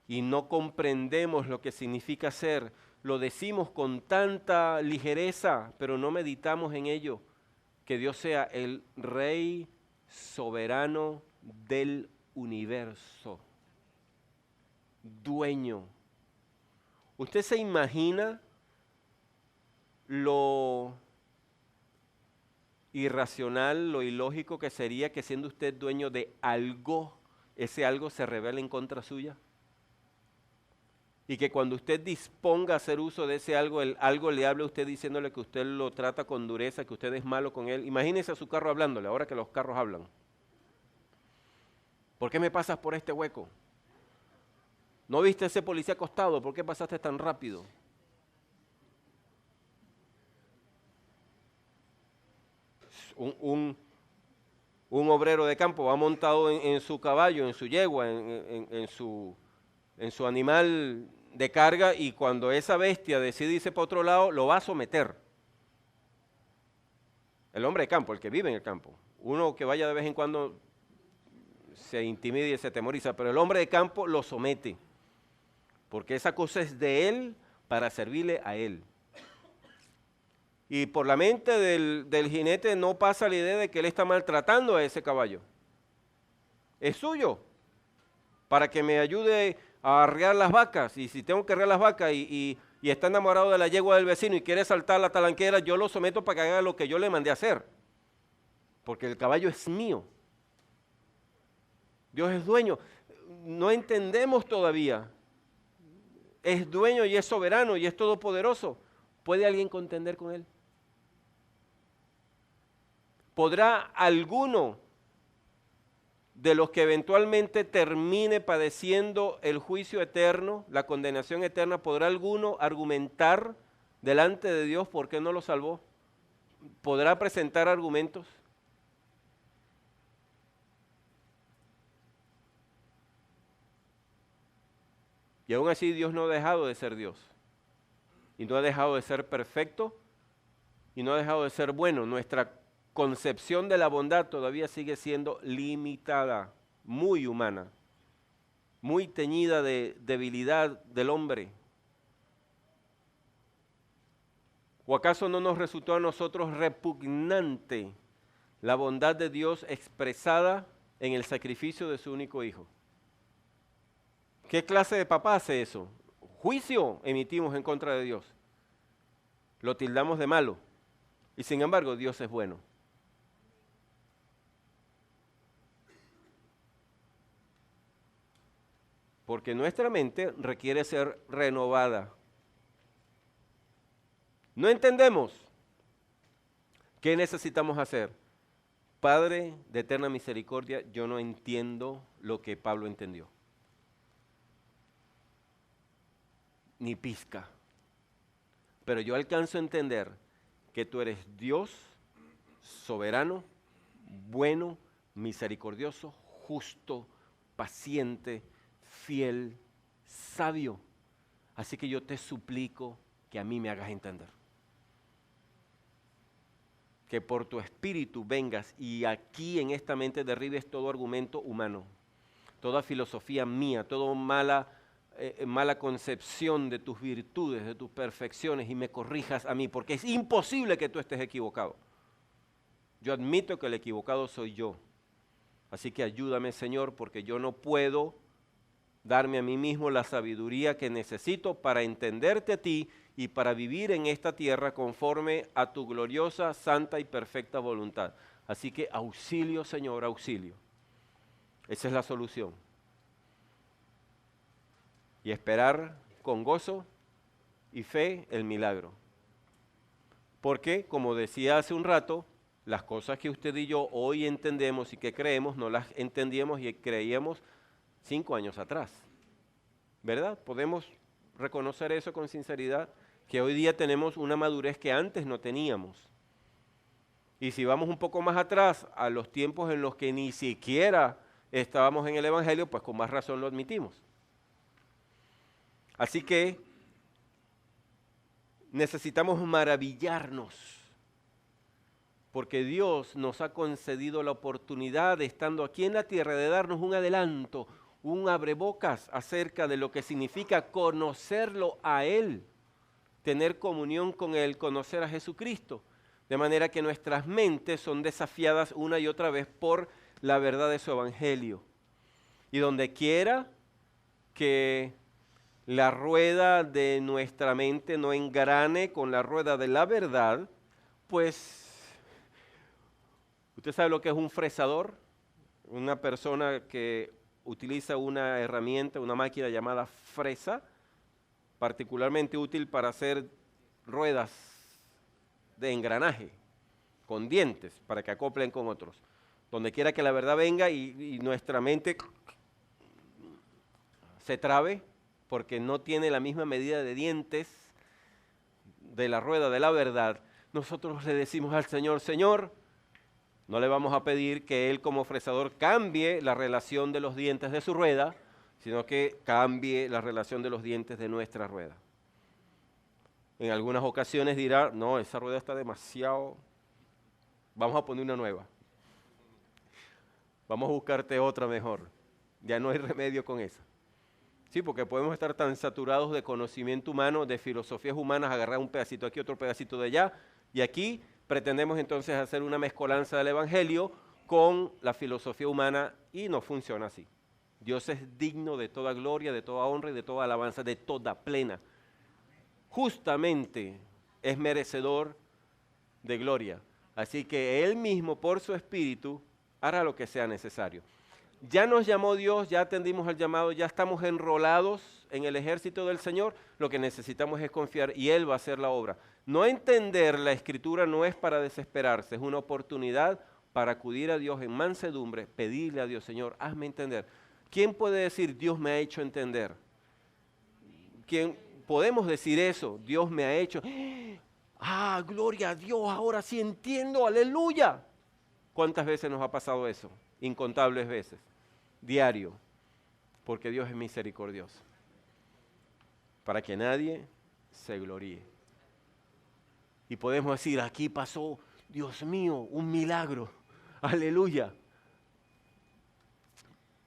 Y no comprendemos lo que significa ser. Lo decimos con tanta ligereza, pero no meditamos en ello. Que Dios sea el Rey soberano del universo. Dueño. ¿Usted se imagina lo irracional, lo ilógico que sería que siendo usted dueño de algo, ese algo se revele en contra suya? Y que cuando usted disponga a hacer uso de ese algo, el algo le hable a usted diciéndole que usted lo trata con dureza, que usted es malo con él. Imagínese a su carro hablándole, ahora que los carros hablan. ¿Por qué me pasas por este hueco? ¿No viste a ese policía acostado? ¿Por qué pasaste tan rápido? Un obrero de campo va montado en su caballo, en su yegua, en su animal de carga, y cuando esa bestia decide irse para otro lado, lo va a someter. El hombre de campo, el que vive en el campo. Uno que vaya de vez en cuando se intimida y se atemoriza, pero el hombre de campo lo somete, porque esa cosa es de él para servirle a él. Y por la mente del jinete no pasa la idea de que él está maltratando a ese caballo. Es suyo, para que me ayude a arrear las vacas, y si tengo que arrear las vacas y está enamorado de la yegua del vecino y quiere saltar la talanquera, yo lo someto para que haga lo que yo le mandé a hacer, porque el caballo es mío. Dios es dueño. No entendemos todavía. Es dueño y es soberano y es todopoderoso. ¿Puede alguien contender con él? ¿Podrá alguno de los que eventualmente termine padeciendo el juicio eterno, la condenación eterna, ¿podrá alguno argumentar delante de Dios por qué no lo salvó? ¿Podrá presentar argumentos? Y aún así Dios no ha dejado de ser Dios. Y no ha dejado de ser perfecto. Y no ha dejado de ser bueno. Nuestra concepción de la bondad todavía sigue siendo limitada, muy humana, muy teñida de debilidad del hombre. ¿O acaso no nos resultó a nosotros repugnante la bondad de Dios expresada en el sacrificio de su único hijo? ¿Qué clase de papá hace eso? Juicio emitimos en contra de Dios. Lo tildamos de malo. Y sin embargo, Dios es bueno. Porque nuestra mente requiere ser renovada. No entendemos. ¿Qué necesitamos hacer? Padre de eterna misericordia, yo no entiendo lo que Pablo entendió. Ni pizca. Pero yo alcanzo a entender que tú eres Dios soberano, bueno, misericordioso, justo, paciente, fiel, sabio. Así que yo te suplico que a mí me hagas entender. Que por tu espíritu vengas y aquí en esta mente derribes todo argumento humano, toda filosofía mía, toda mala concepción de tus virtudes, de tus perfecciones y me corrijas a mí, porque es imposible que tú estés equivocado. Yo admito que el equivocado soy yo. Así que ayúdame, Señor, porque yo no puedo darme a mí mismo la sabiduría que necesito para entenderte a ti y para vivir en esta tierra conforme a tu gloriosa, santa y perfecta voluntad. Así que auxilio, Señor, auxilio. Esa es la solución. Y esperar con gozo y fe el milagro. Porque, como decía hace un rato, las cosas que usted y yo hoy entendemos y que creemos, no las entendíamos y creíamos 5 años atrás. ¿Verdad? Podemos reconocer eso con sinceridad, que hoy día tenemos una madurez que antes no teníamos. Y si vamos un poco más atrás, a los tiempos en los que ni siquiera estábamos en el Evangelio, pues con más razón lo admitimos. Así que necesitamos maravillarnos, porque Dios nos ha concedido la oportunidad de, estando aquí en la tierra, de darnos un adelanto, un abrebocas acerca de lo que significa conocerlo a Él, tener comunión con Él, conocer a Jesucristo, de manera que nuestras mentes son desafiadas una y otra vez por la verdad de su Evangelio. Y donde quiera que la rueda de nuestra mente no engrane con la rueda de la verdad, pues, ¿usted sabe lo que es un fresador? Una persona que utiliza una herramienta, una máquina llamada fresa, particularmente útil para hacer ruedas de engranaje, con dientes, para que acoplen con otros. Donde quiera que la verdad venga y nuestra mente se trabe, porque no tiene la misma medida de dientes de la rueda de la verdad, nosotros le decimos al Señor, Señor, no le vamos a pedir que Él como fresador cambie la relación de los dientes de su rueda, sino que cambie la relación de los dientes de nuestra rueda. En algunas ocasiones dirá, no, esa rueda está demasiado, vamos a poner una nueva. Vamos a buscarte otra mejor. Ya no hay remedio con esa. Sí, porque podemos estar tan saturados de conocimiento humano, de filosofías humanas, agarrar un pedacito aquí, otro pedacito de allá, y aquí pretendemos entonces hacer una mezcolanza del Evangelio con la filosofía humana y no funciona así. Dios es digno de toda gloria, de toda honra y de toda alabanza, de toda plena. Justamente es merecedor de gloria. Así que Él mismo, por su Espíritu, hará lo que sea necesario. Ya nos llamó Dios, ya atendimos al llamado, ya estamos enrolados en el ejército del Señor. Lo que necesitamos es confiar y Él va a hacer la obra. No entender la Escritura no es para desesperarse, es una oportunidad para acudir a Dios en mansedumbre, pedirle a Dios, Señor, hazme entender. ¿Quién puede decir, Dios me ha hecho entender? ¿Quién podemos decir eso? Dios me ha hecho. Ah, gloria a Dios, ahora sí entiendo, aleluya. ¿Cuántas veces nos ha pasado eso? Incontables veces, diario, porque Dios es misericordioso, para que nadie se gloríe. Y podemos decir, aquí pasó, Dios mío, un milagro, aleluya.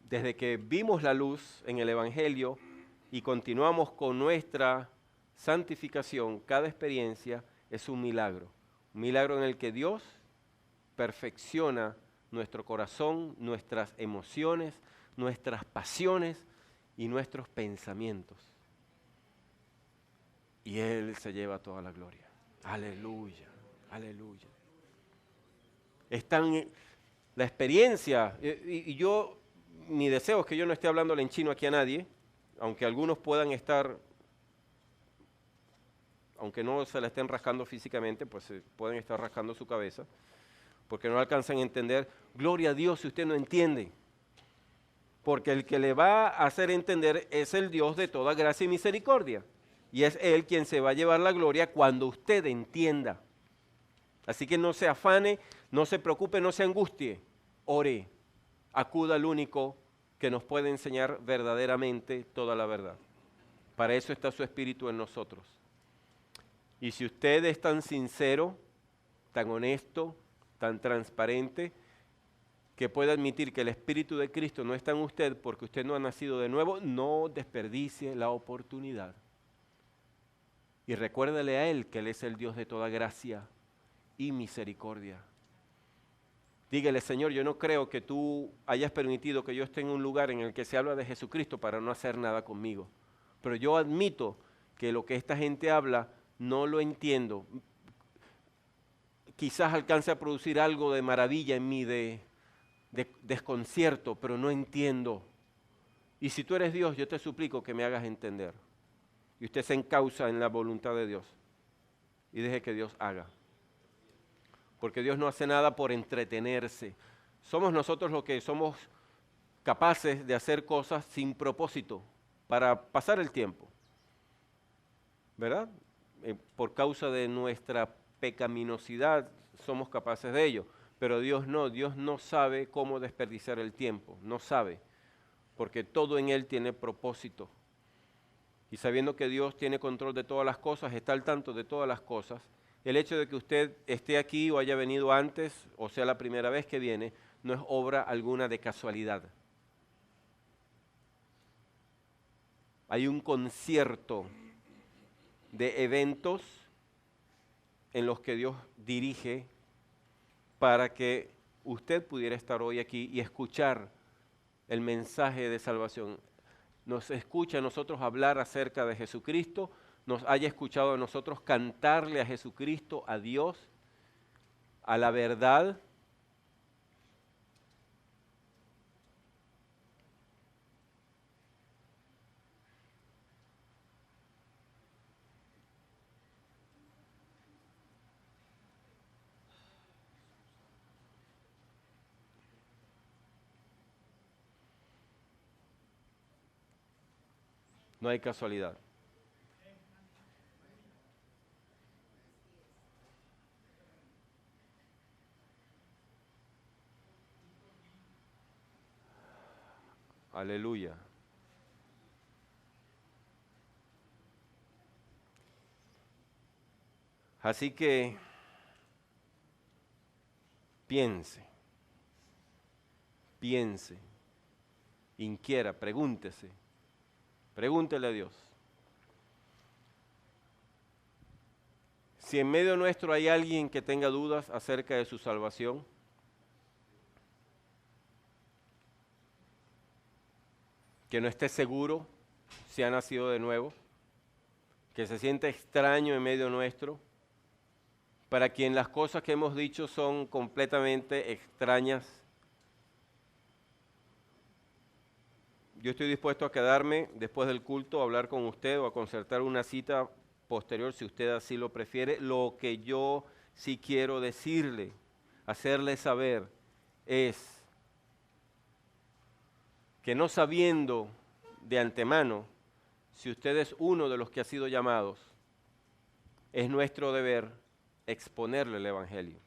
Desde que vimos la luz en el Evangelio y continuamos con nuestra santificación, cada experiencia es un milagro en el que Dios perfecciona nuestro corazón, nuestras emociones, nuestras pasiones y nuestros pensamientos. Y Él se lleva toda la gloria. Aleluya, aleluya. La experiencia, y yo, mi deseo es que yo no esté hablándole en chino aquí a nadie, aunque algunos puedan estar, aunque no se la estén rascando físicamente, pues pueden estar rascando su cabeza, porque no alcanzan a entender. Gloria a Dios si usted no entiende, porque el que le va a hacer entender es el Dios de toda gracia y misericordia, y es Él quien se va a llevar la gloria cuando usted entienda. Así que no se afane, no se preocupe, no se angustie, ore, acuda al único que nos puede enseñar verdaderamente toda la verdad. Para eso está su Espíritu en nosotros. Y si usted es tan sincero, tan honesto, tan transparente, que puede admitir que el Espíritu de Cristo no está en usted porque usted no ha nacido de nuevo, no desperdicie la oportunidad. Y recuérdale a Él que Él es el Dios de toda gracia y misericordia. Dígale, Señor, yo no creo que tú hayas permitido que yo esté en un lugar en el que se habla de Jesucristo para no hacer nada conmigo. Pero yo admito que lo que esta gente habla no lo entiendo. Quizás alcance a producir algo de maravilla en mí, de desconcierto, pero no entiendo. Y si tú eres Dios, yo te suplico que me hagas entender. Y usted se encausa en la voluntad de Dios y deje que Dios haga. Porque Dios no hace nada por entretenerse. Somos nosotros los que somos capaces de hacer cosas sin propósito, para pasar el tiempo, ¿verdad? Por causa de nuestra pecaminosidad somos capaces de ello, pero Dios no sabe cómo desperdiciar el tiempo, no sabe, porque todo en Él tiene propósito. Y sabiendo que Dios tiene control de todas las cosas, está al tanto de todas las cosas, el hecho de que usted esté aquí o haya venido antes, o sea la primera vez que viene, no es obra alguna de casualidad. Hay un concierto de eventos en los que Dios dirige para que usted pudiera estar hoy aquí y escuchar el mensaje de salvación. Nos escucha a nosotros hablar acerca de Jesucristo, nos haya escuchado a nosotros cantarle a Jesucristo, a Dios, a la verdad. No hay casualidad. Aleluya. Así que piense, inquiera, pregúntele a Dios. Si en medio nuestro hay alguien que tenga dudas acerca de su salvación, que no esté seguro si ha nacido de nuevo, que se siente extraño en medio nuestro, para quien las cosas que hemos dicho son completamente extrañas, yo estoy dispuesto a quedarme después del culto a hablar con usted o a concertar una cita posterior si usted así lo prefiere. Lo que yo sí quiero decirle, hacerle saber, es que no sabiendo de antemano si usted es uno de los que ha sido llamados, es nuestro deber exponerle el Evangelio.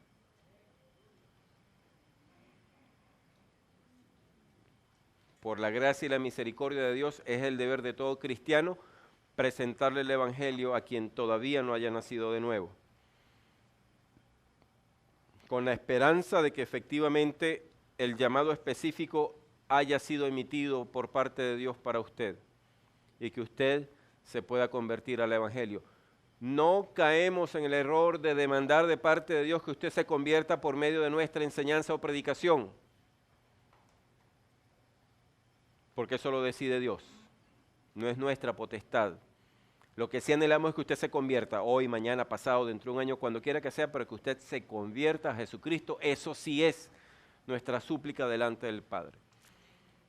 Por la gracia y la misericordia de Dios, es el deber de todo cristiano presentarle el Evangelio a quien todavía no haya nacido de nuevo, con la esperanza de que efectivamente el llamado específico haya sido emitido por parte de Dios para usted y que usted se pueda convertir al Evangelio. No caemos en el error de demandar de parte de Dios que usted se convierta por medio de nuestra enseñanza o predicación, porque eso lo decide Dios, no es nuestra potestad. Lo que sí anhelamos es que usted se convierta hoy, mañana, pasado, dentro de un año, cuando quiera que sea, pero que usted se convierta a Jesucristo. Eso sí es nuestra súplica delante del Padre.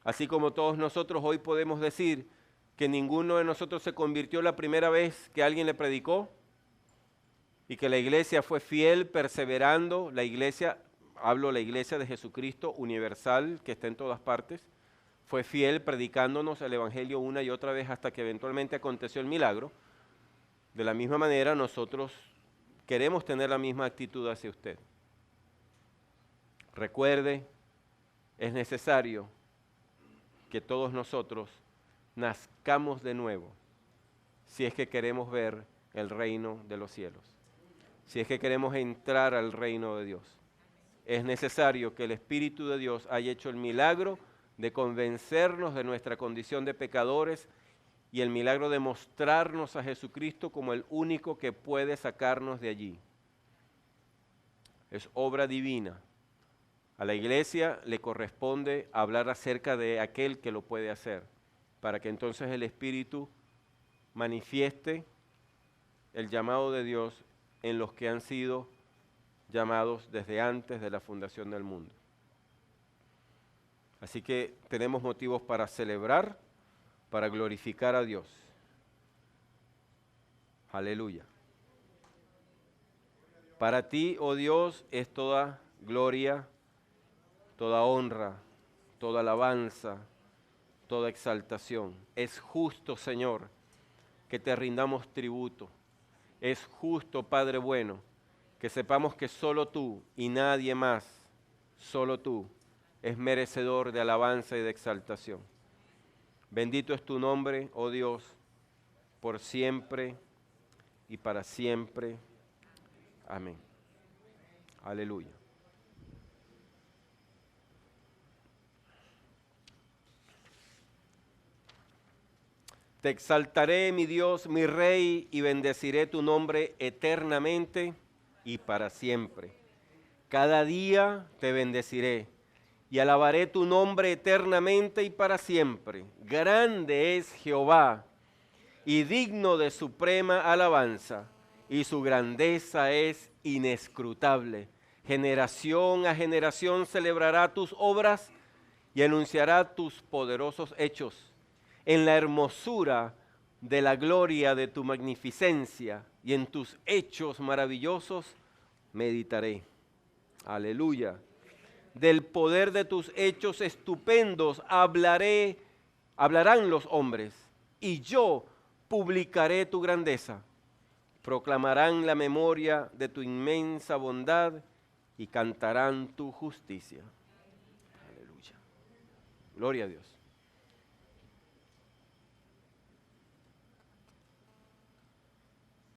Así como todos nosotros hoy podemos decir que ninguno de nosotros se convirtió la primera vez que alguien le predicó y que la iglesia fue fiel, perseverando, la iglesia, hablo la iglesia de Jesucristo universal, que está en todas partes, fue fiel predicándonos el Evangelio una y otra vez hasta que eventualmente aconteció el milagro. De la misma manera nosotros queremos tener la misma actitud hacia usted. Recuerde, es necesario que todos nosotros nazcamos de nuevo si es que queremos ver el reino de los cielos, si es que queremos entrar al reino de Dios. Es necesario que el Espíritu de Dios haya hecho el milagro de convencernos de nuestra condición de pecadores y el milagro de mostrarnos a Jesucristo como el único que puede sacarnos de allí. Es obra divina. A la iglesia le corresponde hablar acerca de aquel que lo puede hacer, para que entonces el Espíritu manifieste el llamado de Dios en los que han sido llamados desde antes de la fundación del mundo. Así que tenemos motivos para celebrar, para glorificar a Dios. Aleluya. Para ti, oh Dios, es toda gloria, toda honra, toda alabanza, toda exaltación. Es justo, Señor, que te rindamos tributo. Es justo, Padre bueno, que sepamos que solo tú y nadie más, solo tú, es merecedor de alabanza y de exaltación. Bendito es tu nombre, oh Dios, por siempre y para siempre. Amén. Aleluya. Te exaltaré, mi Dios, mi Rey, y bendeciré tu nombre eternamente y para siempre. Cada día te bendeciré y alabaré tu nombre eternamente y para siempre. Grande es Jehová y digno de suprema alabanza, y su grandeza es inescrutable. Generación a generación celebrará tus obras y anunciará tus poderosos hechos. En la hermosura de la gloria de tu magnificencia y en tus hechos maravillosos meditaré. Aleluya. Del poder de tus hechos estupendos hablarán los hombres, y yo publicaré tu grandeza. Proclamarán la memoria de tu inmensa bondad y cantarán tu justicia. Aleluya. Gloria a Dios.